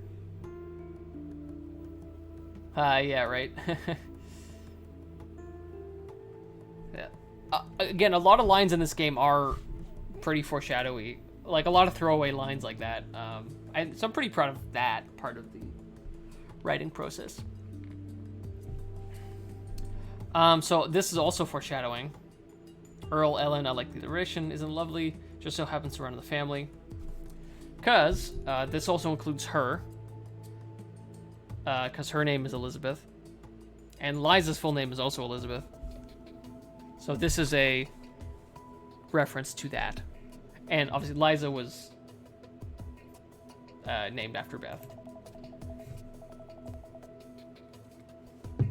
S1: Yeah, right. Yeah. Again, a lot of lines in this game are pretty foreshadowy. Like, a lot of throwaway lines like that. So I'm pretty proud of that part of the writing process. So this is also foreshadowing. Earl Ellen, I like the alliteration, isn't lovely, just so happens to run in the family. Because this also includes her. Because her name is Elizabeth. And Liza's full name is also Elizabeth. So this is a reference to that. And obviously Liza was named after Beth.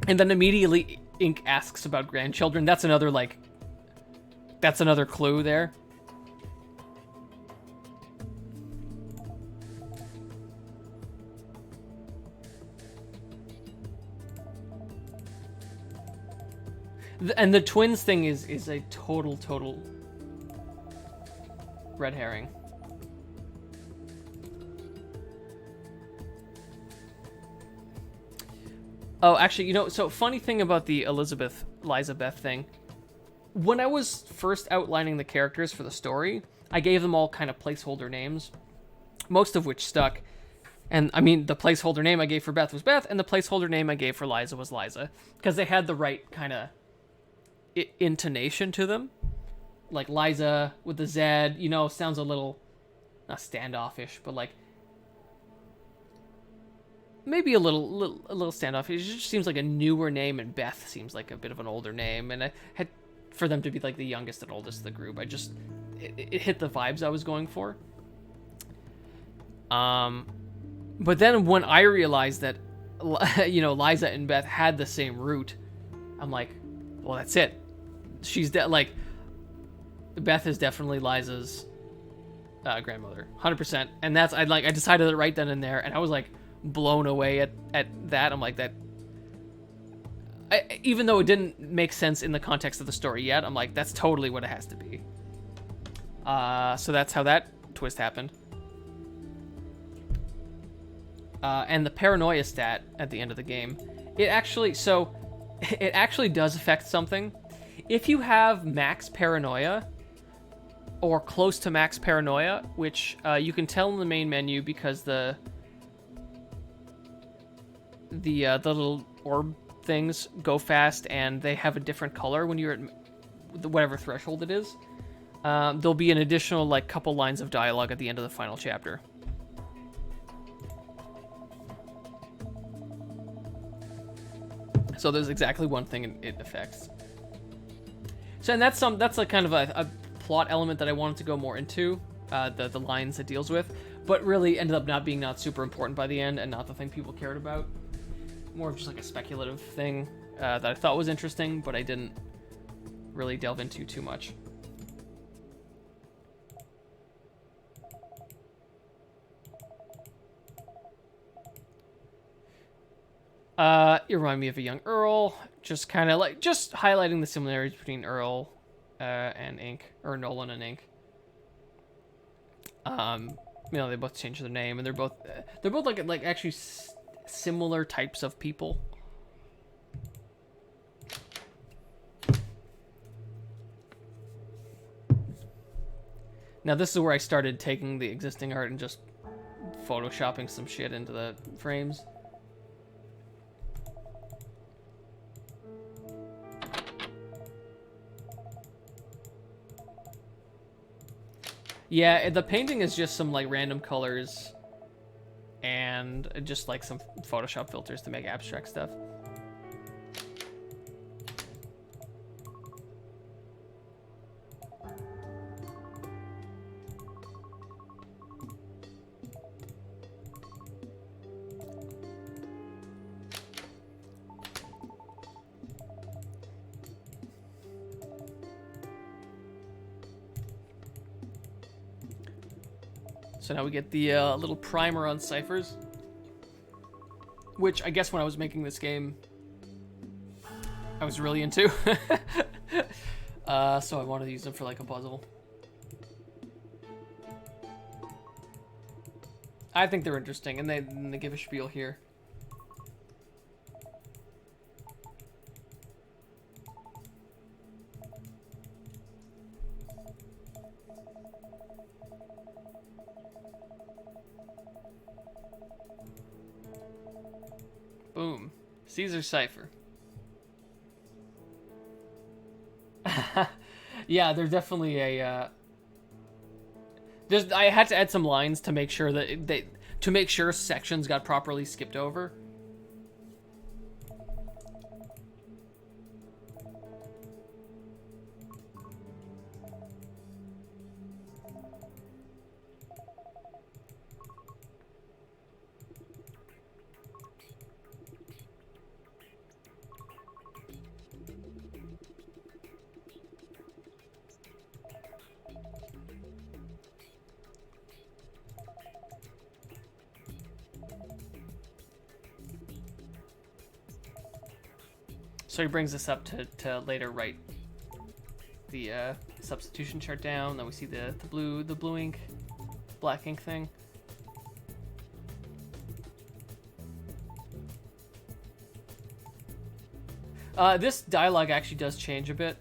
S1: And then immediately Ink asks about grandchildren. That's another, like, that's another clue there. And the twins thing is a total red herring. Oh, actually, you know, so funny thing about the Elizabeth, Liza Beth thing. When I was first outlining the characters for the story, I gave them all kind of placeholder names, most of which stuck. And, I mean, the placeholder name I gave for Beth was Beth, and the placeholder name I gave for Liza was Liza. Because they had the right kind of intonation to them. Like, Liza with the Z, you know, sounds a little, not standoffish, but like, maybe a little standoffish. It just seems like a newer name, and Beth seems like a bit of an older name. And I had, for them to be like the youngest and oldest of the group, it hit the vibes I was going for. But then when I realized that, you know, Liza and Beth had the same root, I'm like, well, that's it. She's like, Beth is definitely Liza's grandmother, 100%. And that's, I decided it right then and there, and I was like blown away at that. I'm like, that, even though it didn't make sense in the context of the story yet, I'm like, that's totally what it has to be. So that's how that twist happened. And the paranoia stat at the end of the game, it actually does affect something. If you have max paranoia, or close to max paranoia, which you can tell in the main menu because the little orb things go fast and they have a different color when you're at whatever threshold it is. There'll be an additional like couple lines of dialogue at the end of the final chapter. So there's exactly one thing it affects. So, and that's a kind of a plot element that I wanted to go more into, the lines it deals with, but really ended up not super important by the end, and not the thing people cared about. More of just like a speculative thing that I thought was interesting, but I didn't really delve into too much. You remind me of a young Earl, just kind of like, just highlighting the similarities between Earl and Ink, or Nolan and Ink. You know, they both changed their name, and they're both like actually similar types of people. Now this is where I started taking the existing art and just photoshopping some shit into the frames. Yeah, the painting is just some like random colors and just like some Photoshop filters to make abstract stuff. So now we get the little primer on ciphers, which I guess when I was making this game, I was really into. So I wanted to use them for like a puzzle. I think they're interesting, and they give a spiel here. Boom. Caesar cipher. Yeah, there's definitely a I had to add some lines to make sure that to make sure sections got properly skipped over. So he brings us up to later write the substitution chart down. Then we see the blue ink, black ink thing. This dialogue actually does change a bit,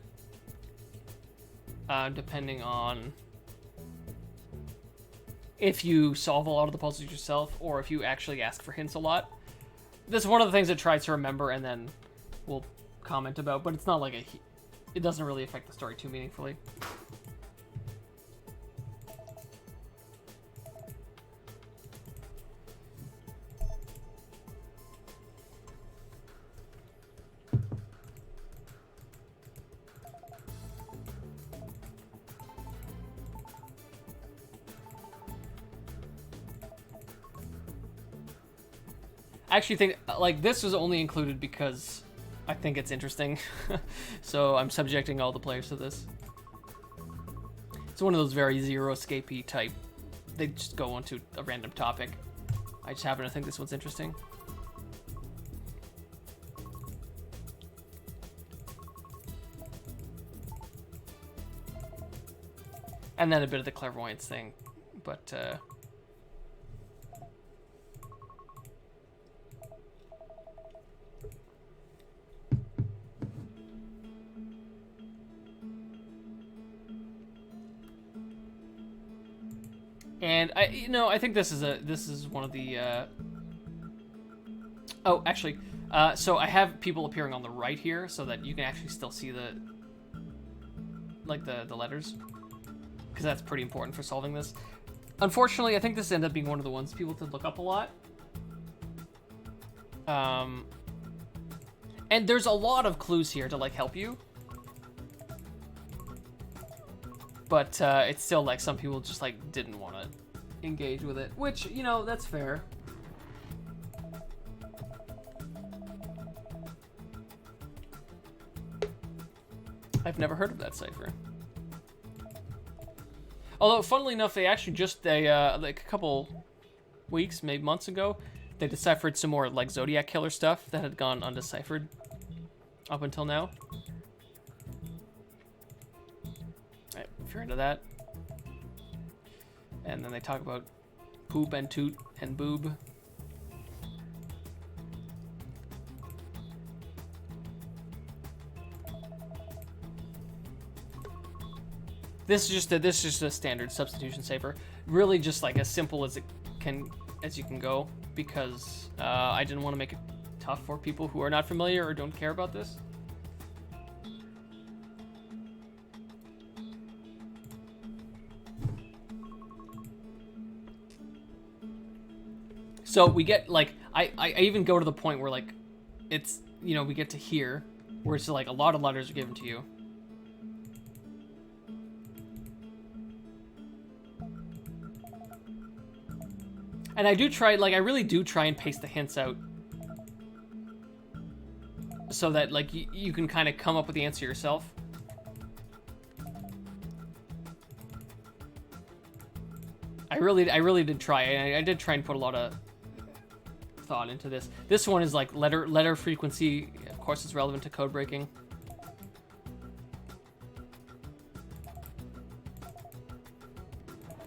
S1: depending on if you solve a lot of the puzzles yourself or if you actually ask for hints a lot. This is one of the things it tries to remember and then we'll comment about, but it's not like it doesn't really affect the story too meaningfully. I actually think like this was only included because I think it's interesting. So I'm subjecting all the players to this. It's one of those very Zero Escape-y type. They just go onto a random topic. I just happen to think this one's interesting. And then a bit of the clairvoyance thing, but and I think this is one of the oh, actually, so I have people appearing on the right here so that you can actually still see the letters, because that's pretty important for solving this. Unfortunately, I think this ended up being one of the ones people did look up a lot. And there's a lot of clues here to like help you. But it's still like some people just like didn't want to engage with it, which, you know, that's fair. I've never heard of that cipher. Although, funnily enough, they actually just like a couple weeks, maybe months ago, they deciphered some more like Zodiac Killer stuff that had gone undeciphered up until now. Alright, if you're into that. And then they talk about poop and toot and boob. This is just a standard substitution cipher. Really just like as simple as you can go, because I didn't want to make it tough for people who are not familiar or don't care about this. So we get like I even go to the point where like it's, you know, we get to here where it's like a lot of letters are given to you. And I do try, like, I really do try and paste the hints out so that, like, you can kind of come up with the answer yourself. I really did try. I did try and put a lot of thought into this. This one is like letter frequency. Of course, it's relevant to code breaking.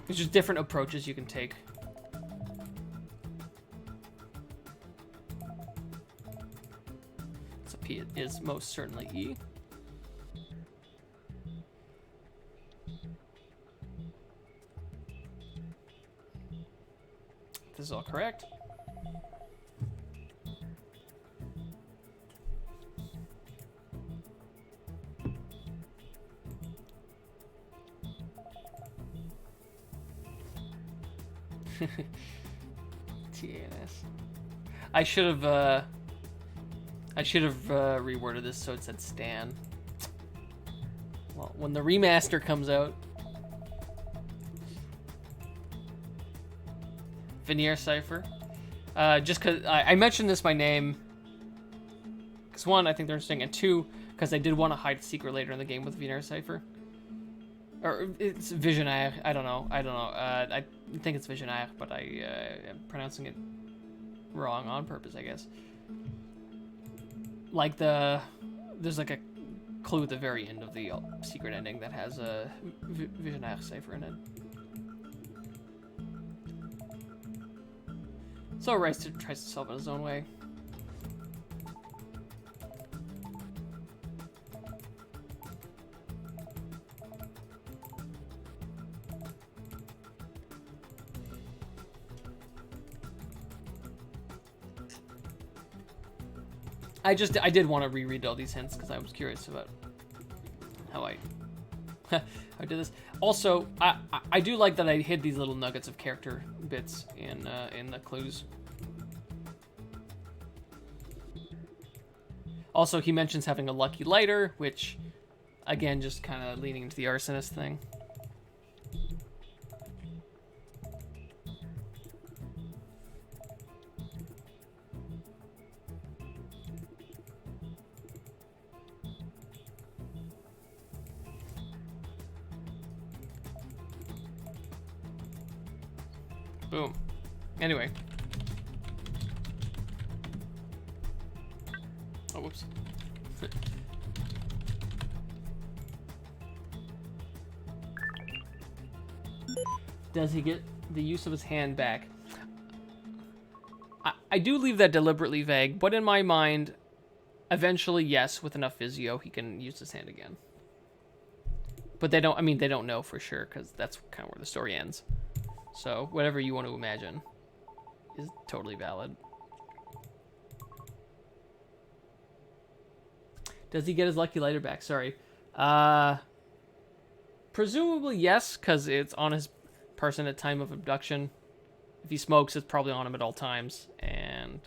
S1: There's just different approaches you can take. So P is most certainly E. This is all correct. TANS. I should have reworded this so it said Stan. Well, when the remaster comes out. Veneer Cipher. Just because I mentioned this by name. Because one, I think they're interesting, and two, because I did want to hide a secret later in the game with Veneer Cipher. Or it's Visionaire. I don't know. I think it's Visionaire, but I am pronouncing it wrong on purpose, I guess. Like there's like a clue at the very end of the secret ending that has a Visionaire cipher in it. So Rice tries to solve it his own way. I did want to reread all these hints because I was curious about how I did this. Also, I do like that I hid these little nuggets of character bits in the clues. Also, he mentions having a lucky lighter, which, again, just kind of leaning into the arsonist thing. Boom. Anyway. Oh, whoops. Does he get the use of his hand back? I do leave that deliberately vague, but in my mind, eventually, yes, with enough Vizio, he can use his hand again. But they don't know for sure, because that's kind of where the story ends. So, whatever you want to imagine is totally valid. Does he get his lucky lighter back? Sorry. Presumably yes, because it's on his person at time of abduction. If he smokes, it's probably on him at all times. And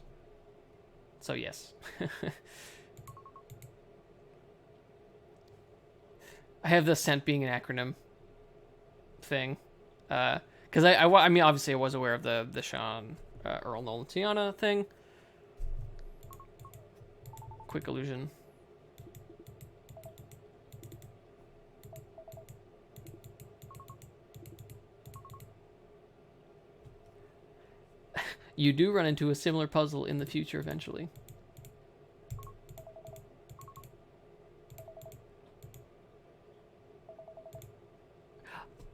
S1: so yes. I have the scent being an acronym thing. Because I mean, obviously I was aware of the Sean Earl Nolan Tiana thing. Quick illusion. You do run into a similar puzzle in the future eventually.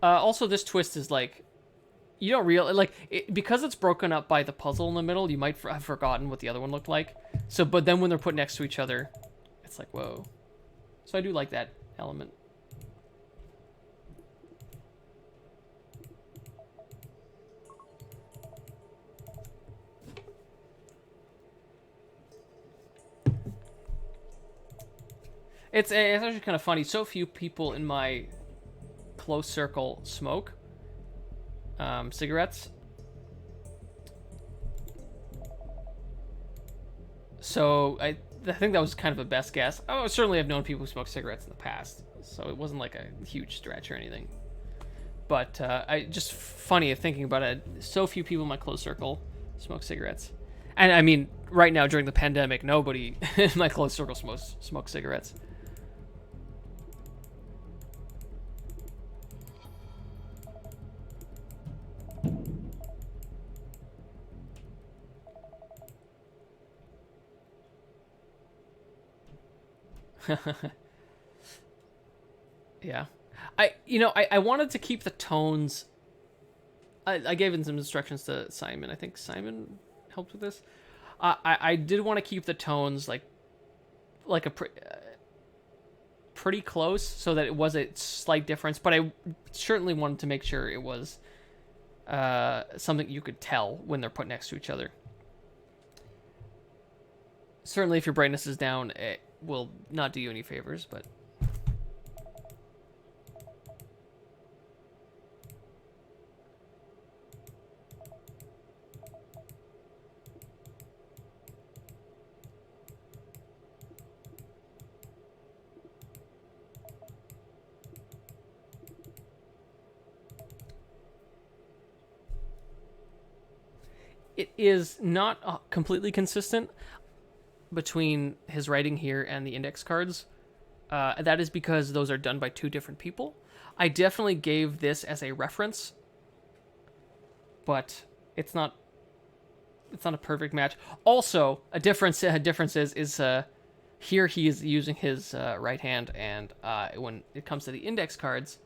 S1: Also, this twist is like, you don't realize, like, because it's broken up by the puzzle in the middle, you might have forgotten what the other one looked like. So, but then when they're put next to each other, it's like, whoa. So I do like that element. It's actually kind of funny. So few people in my close circle smoke cigarettes. So I think that was kind of a best guess. I certainly have known people who smoke cigarettes in the past, so it wasn't like a huge stretch or anything. But I just funny thinking about it. So few people in my close circle smoke cigarettes, and I mean, right now during the pandemic, nobody in my close circle smokes cigarettes. Yeah. I wanted to keep the tones. I gave in some instructions to Simon. I think Simon helped with this. I did want to keep the tones like a pretty close so that it was a slight difference, but I certainly wanted to make sure it was something you could tell when they're put next to each other. Certainly, if your brightness is down, it will not do you any favors, but... It is not completely consistent between his writing here and the index cards. That is because those are done by two different people. I definitely gave this as a reference, but it's not a perfect match. Also, a difference is here he is using his right hand, and when it comes to the index cards,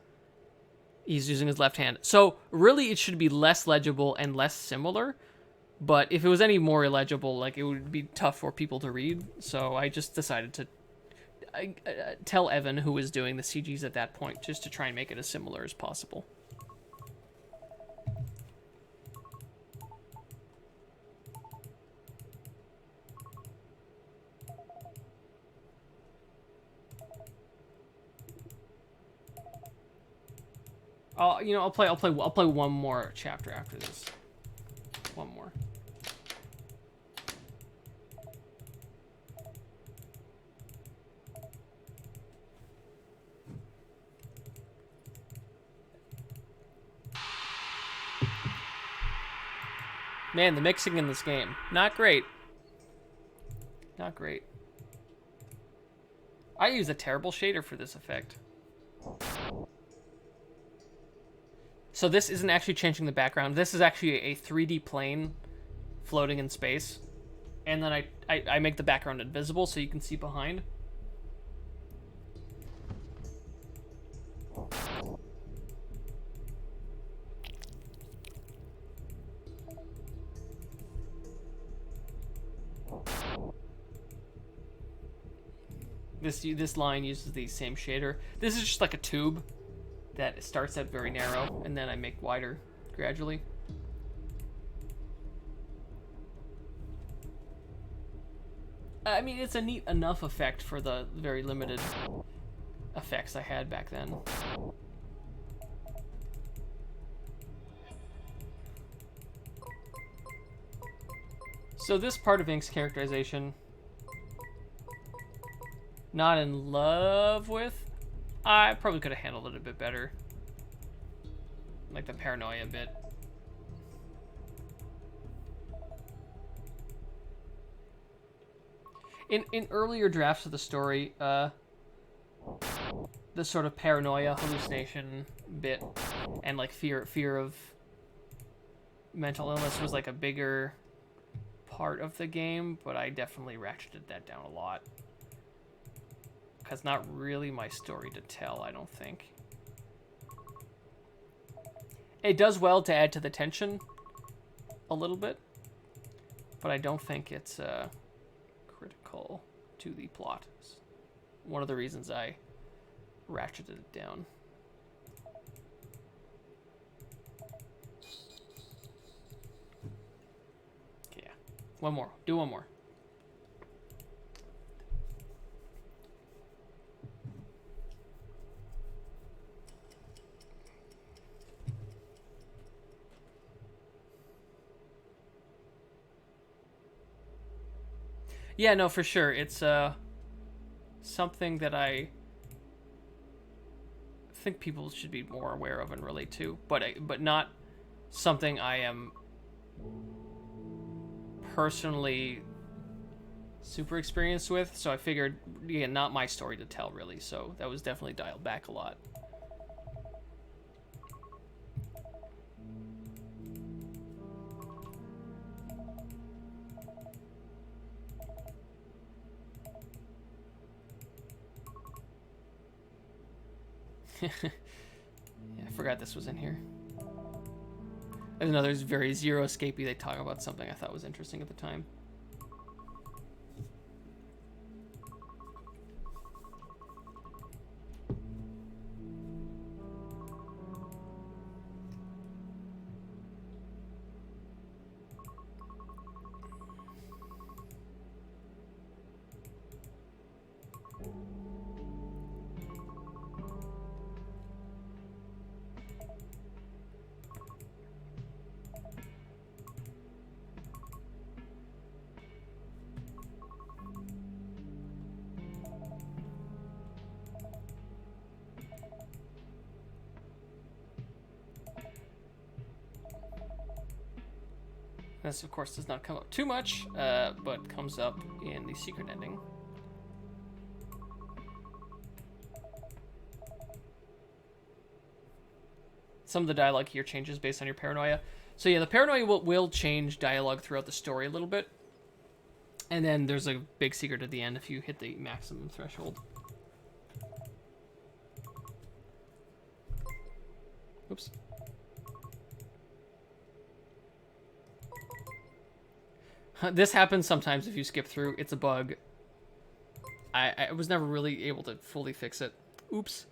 S1: he's using his left hand. So really, it should be less legible and less similar. But if it was any more illegible, like, it would be tough for people to read. So I just decided to tell Evan, who was doing the CGs at that point, just to try and make it as similar as possible. I'll play one more chapter after this. One more. Man, the mixing in this game, not great. Not great. I use a terrible shader for this effect. So this isn't actually changing the background. This is actually a 3D plane floating in space. And then I make the background invisible so you can see behind. This line uses the same shader. This is just like a tube that starts out very narrow, and then I make wider gradually. I mean, it's a neat enough effect for the very limited effects I had back then. So this part of Ink's characterization, not in love with. I probably could have handled it a bit better. Like the paranoia bit. In earlier drafts of the story, the sort of paranoia, hallucination bit, and like fear of mental illness was like a bigger part of the game, but I definitely ratcheted that down a lot. Because not really my story to tell, I don't think. It does well to add to the tension a little bit, but I don't think it's critical to the plot. It's one of the reasons I ratcheted it down. Okay, yeah. One more. Do one more. Yeah, no, for sure. It's something that I think people should be more aware of and relate to, but not something I am personally super experienced with. So I figured, yeah, not my story to tell, really. So that was definitely dialed back a lot. Yeah, I forgot this was in here. There's another very Zero Escapey. They talk about something I thought was interesting at the time. This, of course, does not come up too much, but comes up in the secret ending. Some of the dialogue here changes based on your paranoia. So yeah, the paranoia will change dialogue throughout the story a little bit. And then there's a big secret at the end if you hit the maximum threshold. Oops. This happens sometimes if you skip through. It's a bug. I was never really able to fully fix it. Oops.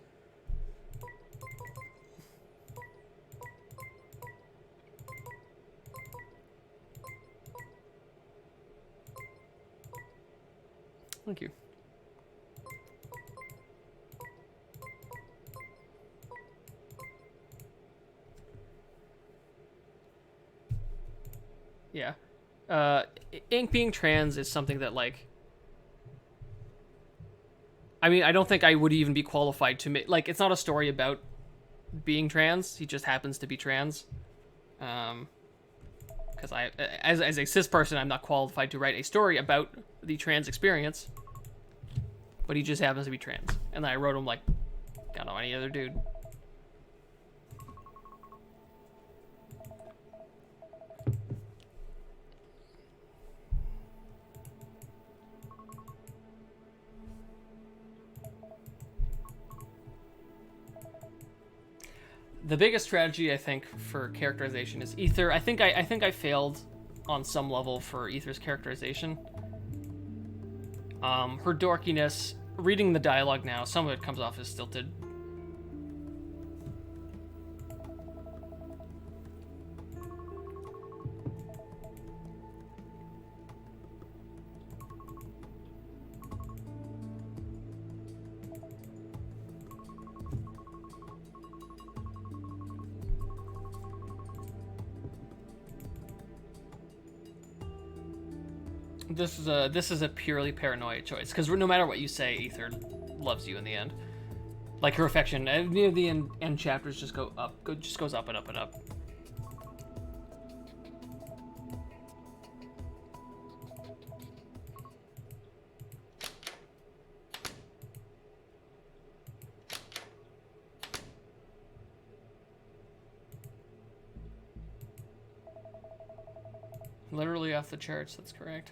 S1: Thank you. Yeah. Ink being trans is something that, like, I mean, I don't think I would even be qualified to make, like, it's not a story about being trans. He just happens to be trans. Because as a cis person, I'm not qualified to write a story about the trans experience. But he just happens to be trans. And I wrote him like, I don't know, any other dude. The biggest strategy, I think, for characterization is Ether. I think I failed on some level for Ether's characterization. Her dorkiness, reading the dialogue now, some of it comes off as stilted. This is a purely paranoia choice, because no matter what you say, Ether loves you in the end. Like, her affection near the end chapters just go up, just goes up and up and up. Literally off the charts, that's correct.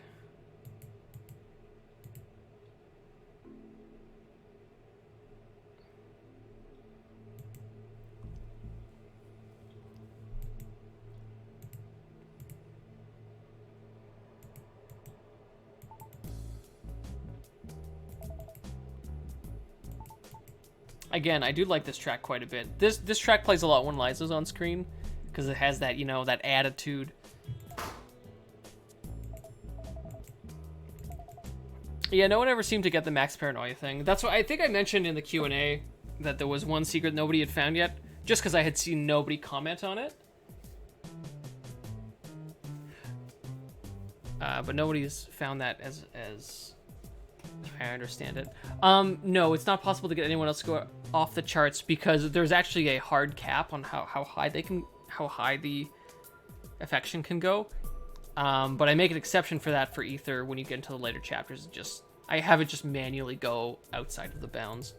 S1: Again, I do like this track quite a bit. This track plays a lot when Liza's on screen, because it has that, you know, that attitude. Yeah, no one ever seemed to get the max paranoia thing. That's what I think I mentioned in the Q&A, that there was one secret nobody had found yet, just because I had seen nobody comment on it. But nobody's found that as I understand it. No, it's not possible to get anyone else to go off the charts, because there's actually a hard cap on how high the affection can go. But I make an exception for that for Ether when you get into the later chapters. I have it just manually go outside of the bounds.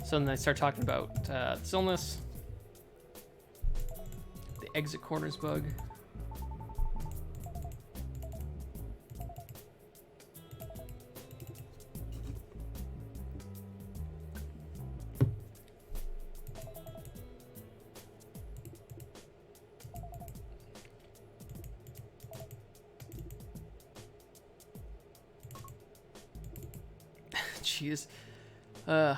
S1: So then they start talking about this illness, the exit corners bug. Jeez. Uh.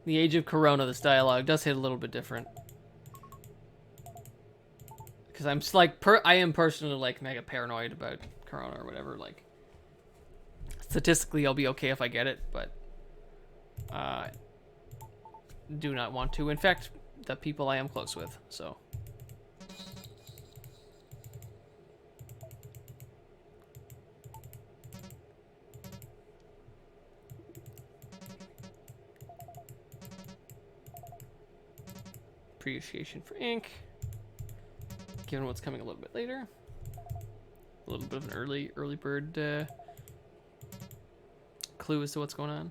S1: The Age of Corona, this dialogue does hit a little bit different. Because I'm just like, I am personally like mega paranoid about Corona or whatever. Like, statistically, I'll be okay if I get it, but do not want to infect the people I am close with. So. Appreciation for ink. Given what's coming a little bit later. A little bit of an early bird clue as to what's going on.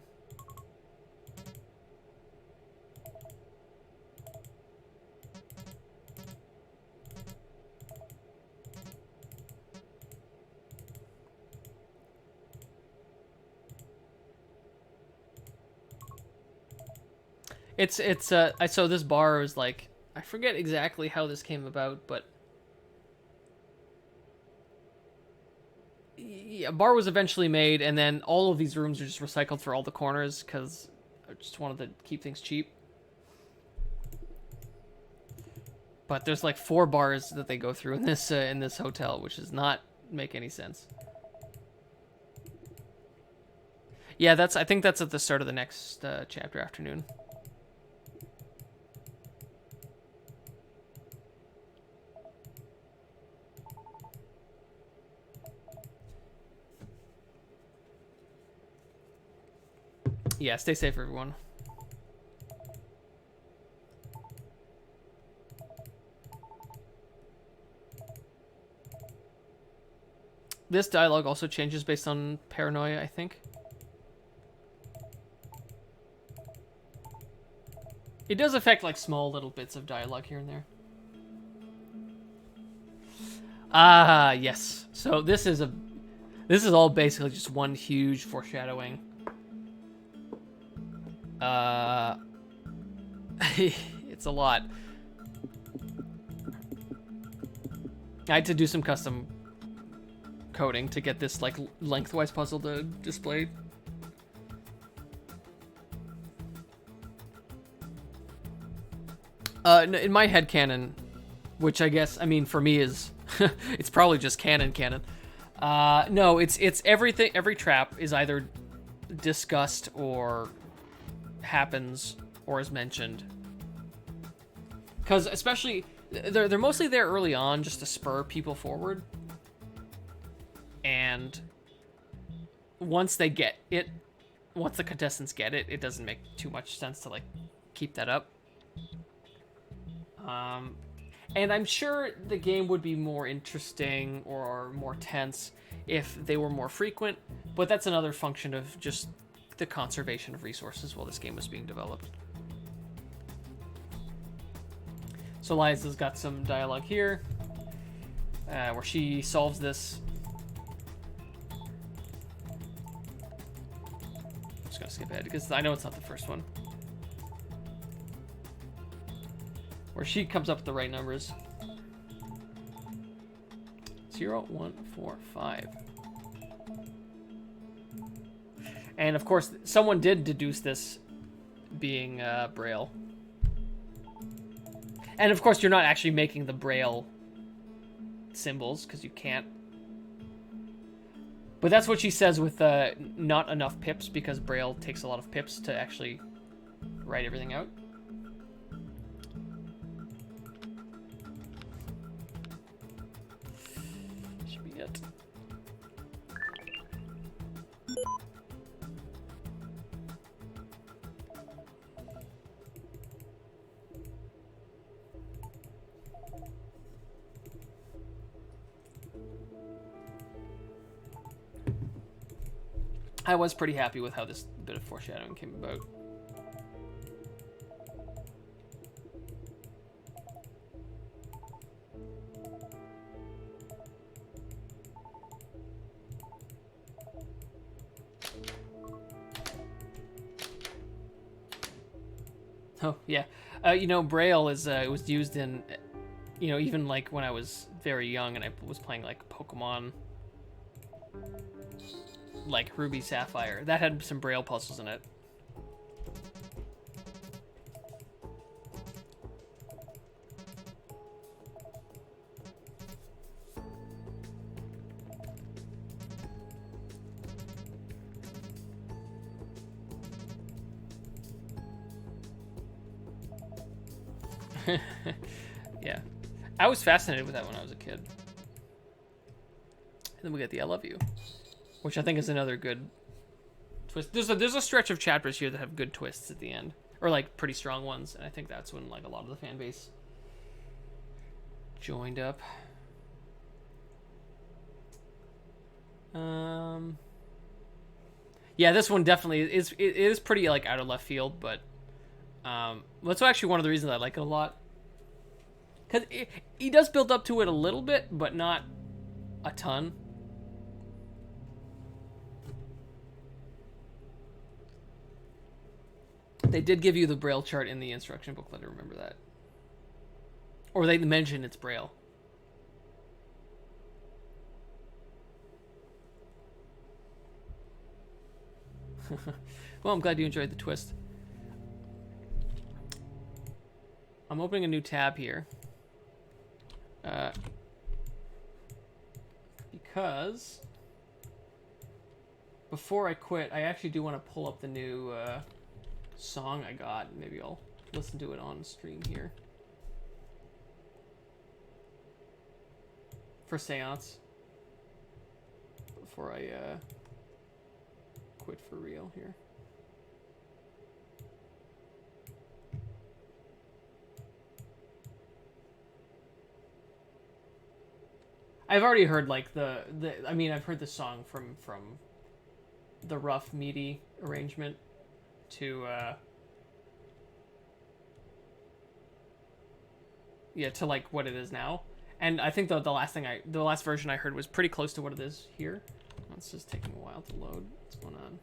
S1: So this bar is like, I forget exactly how this came about, but yeah, a bar was eventually made, and then all of these rooms are just recycled for all the corners because I just wanted to keep things cheap. But there's like 4 bars that they go through in this hotel, which does not make any sense. Yeah, I think that's at the start of the next chapter, Afternoon. Yeah, stay safe, everyone. This dialogue also changes based on paranoia, I think. It does affect like small little bits of dialogue here and there. Ah, yes. So this is all basically just one huge foreshadowing. It's a lot. I had to do some custom coding to get this like lengthwise puzzle to display. In my headcanon, which I guess, I mean, for me is, it's probably just canon. No, it's everything. Every trap is either discussed or happens or is mentioned. Because especially, they're mostly there early on just to spur people forward. And once they get it, once the contestants get it, it doesn't make too much sense to like keep that up. And I'm sure the game would be more interesting or more tense if they were more frequent, but that's another function of just the conservation of resources while this game was being developed. So Liza's got some dialogue here, where she solves this. I'm just gonna skip ahead because I know it's not the first one. Where she comes up with the right numbers. 0, 1, 4, 5. And of course, someone did deduce this being Braille. And of course, you're not actually making the Braille symbols, because you can't. But that's what she says with not enough pips, because Braille takes a lot of pips to actually write everything out. Should be it. I was pretty happy with how this bit of foreshadowing came about. Oh, yeah. You know, Braille is it was used in, you know, even like when I was very young and I was playing like Pokemon, like Ruby Sapphire, that had some Braille puzzles in it. Yeah, I was fascinated with that when I was a kid. And then we get the I Love You, which I think is another good twist. There's a stretch of chapters here that have good twists at the end, or like pretty strong ones, and I think that's when like a lot of the fan base joined up. Yeah, this one definitely is. It is pretty like out of left field, but that's actually one of the reasons I like it a lot. Because he does build up to it a little bit, but not a ton. They did give you the Braille chart in the instruction booklet, I remember that. Or they mention it's Braille. Well, I'm glad you enjoyed the twist. I'm opening a new tab here. Because before I quit, I actually do want to pull up the new song I got. Maybe I'll listen to it on stream here. For Seance. Before I quit for real here. I've already heard like I mean, I've heard the song from the rough MIDI arrangement to yeah, to like what it is now. And I think the last version I heard was pretty close to what it is here. It's just taking a while to load. What's going on?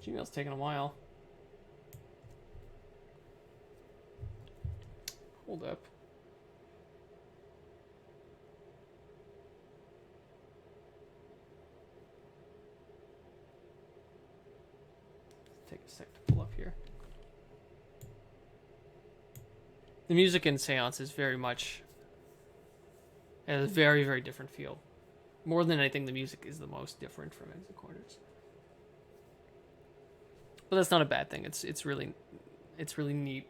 S1: Gmail's taking a while. Hold up. Take a sec to pull up here. The music in Seance is very much has a very, very different feel. More than anything, the music is the most different from Exit Corners. But that's not a bad thing. It's really neat.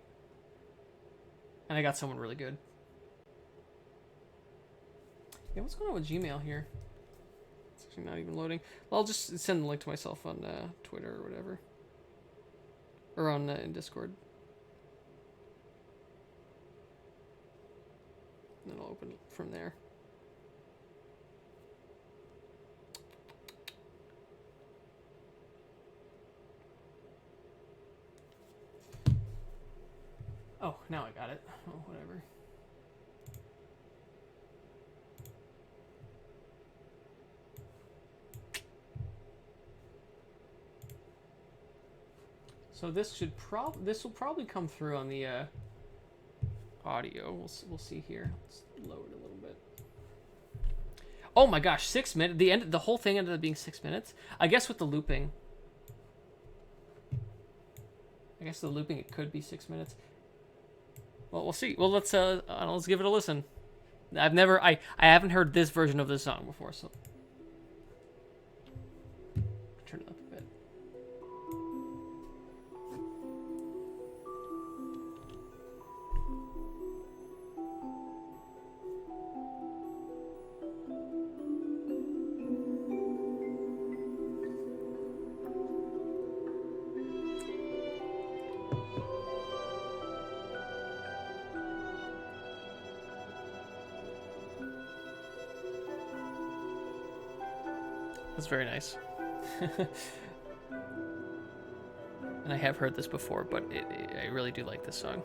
S1: And I got someone really good. Yeah, what's going on with Gmail here? It's actually not even loading. Well, I'll just send the link to myself on Twitter or whatever. Or on in Discord. And then I'll open it from there. Oh, now I got it. Oh, whatever. So this will probably come through on the audio. We'll see here. Let's lower it a little bit. Oh my gosh, 6 minutes. The whole thing ended up being 6 minutes. I guess with the looping. I guess the looping it could be 6 minutes. Well, we'll see. Well, let's give it a listen. I haven't heard this version of this song before, so turn it up a bit. That's very nice. And I have heard this before, but I really do like this song.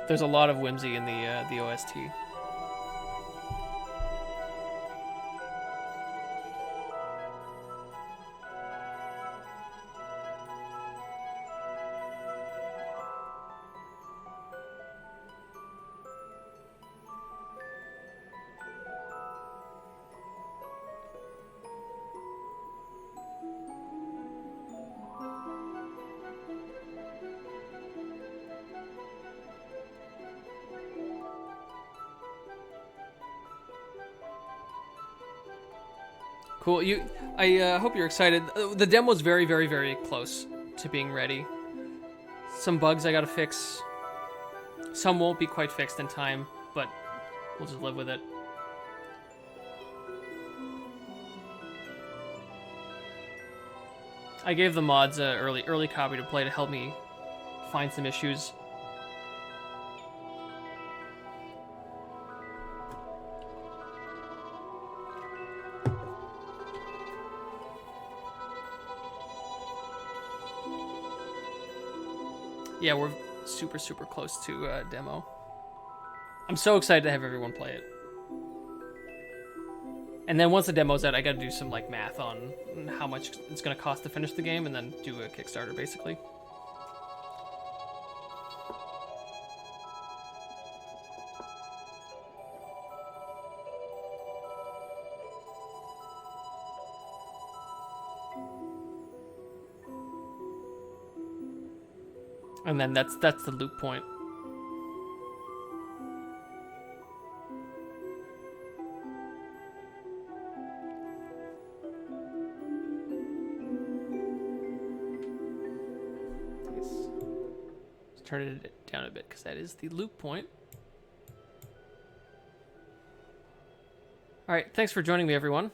S1: There's a lot of whimsy in the OST. Cool. I hope you're excited. The demo's very, very, very close to being ready. Some bugs I gotta fix. Some won't be quite fixed in time, but we'll just live with it. I gave the mods a early copy to play to help me find some issues. Yeah, we're super, super close to demo. I'm so excited to have everyone play it. And then once the demo's out, I gotta do some like math on how much it's gonna cost to finish the game, and then do a Kickstarter, basically. And then that's the loop point. Let's turn it down a bit because that is the loop point. All right, thanks for joining me, everyone.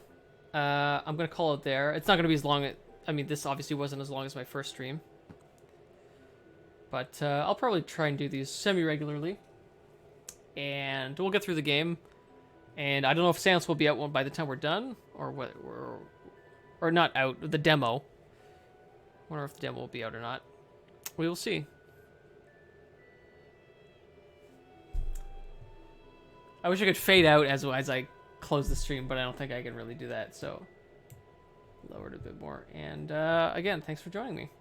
S1: I'm gonna call it there. It's not gonna be as long. I mean, this obviously wasn't as long as my first stream. But I'll probably try and do these semi-regularly. And we'll get through the game. And I don't know if Sans will be out by the time we're done. Or what, or not out. The demo. I wonder if the demo will be out or not. We will see. I wish I could fade out as I close the stream. But I don't think I can really do that. So lower it a bit more. And again, thanks for joining me.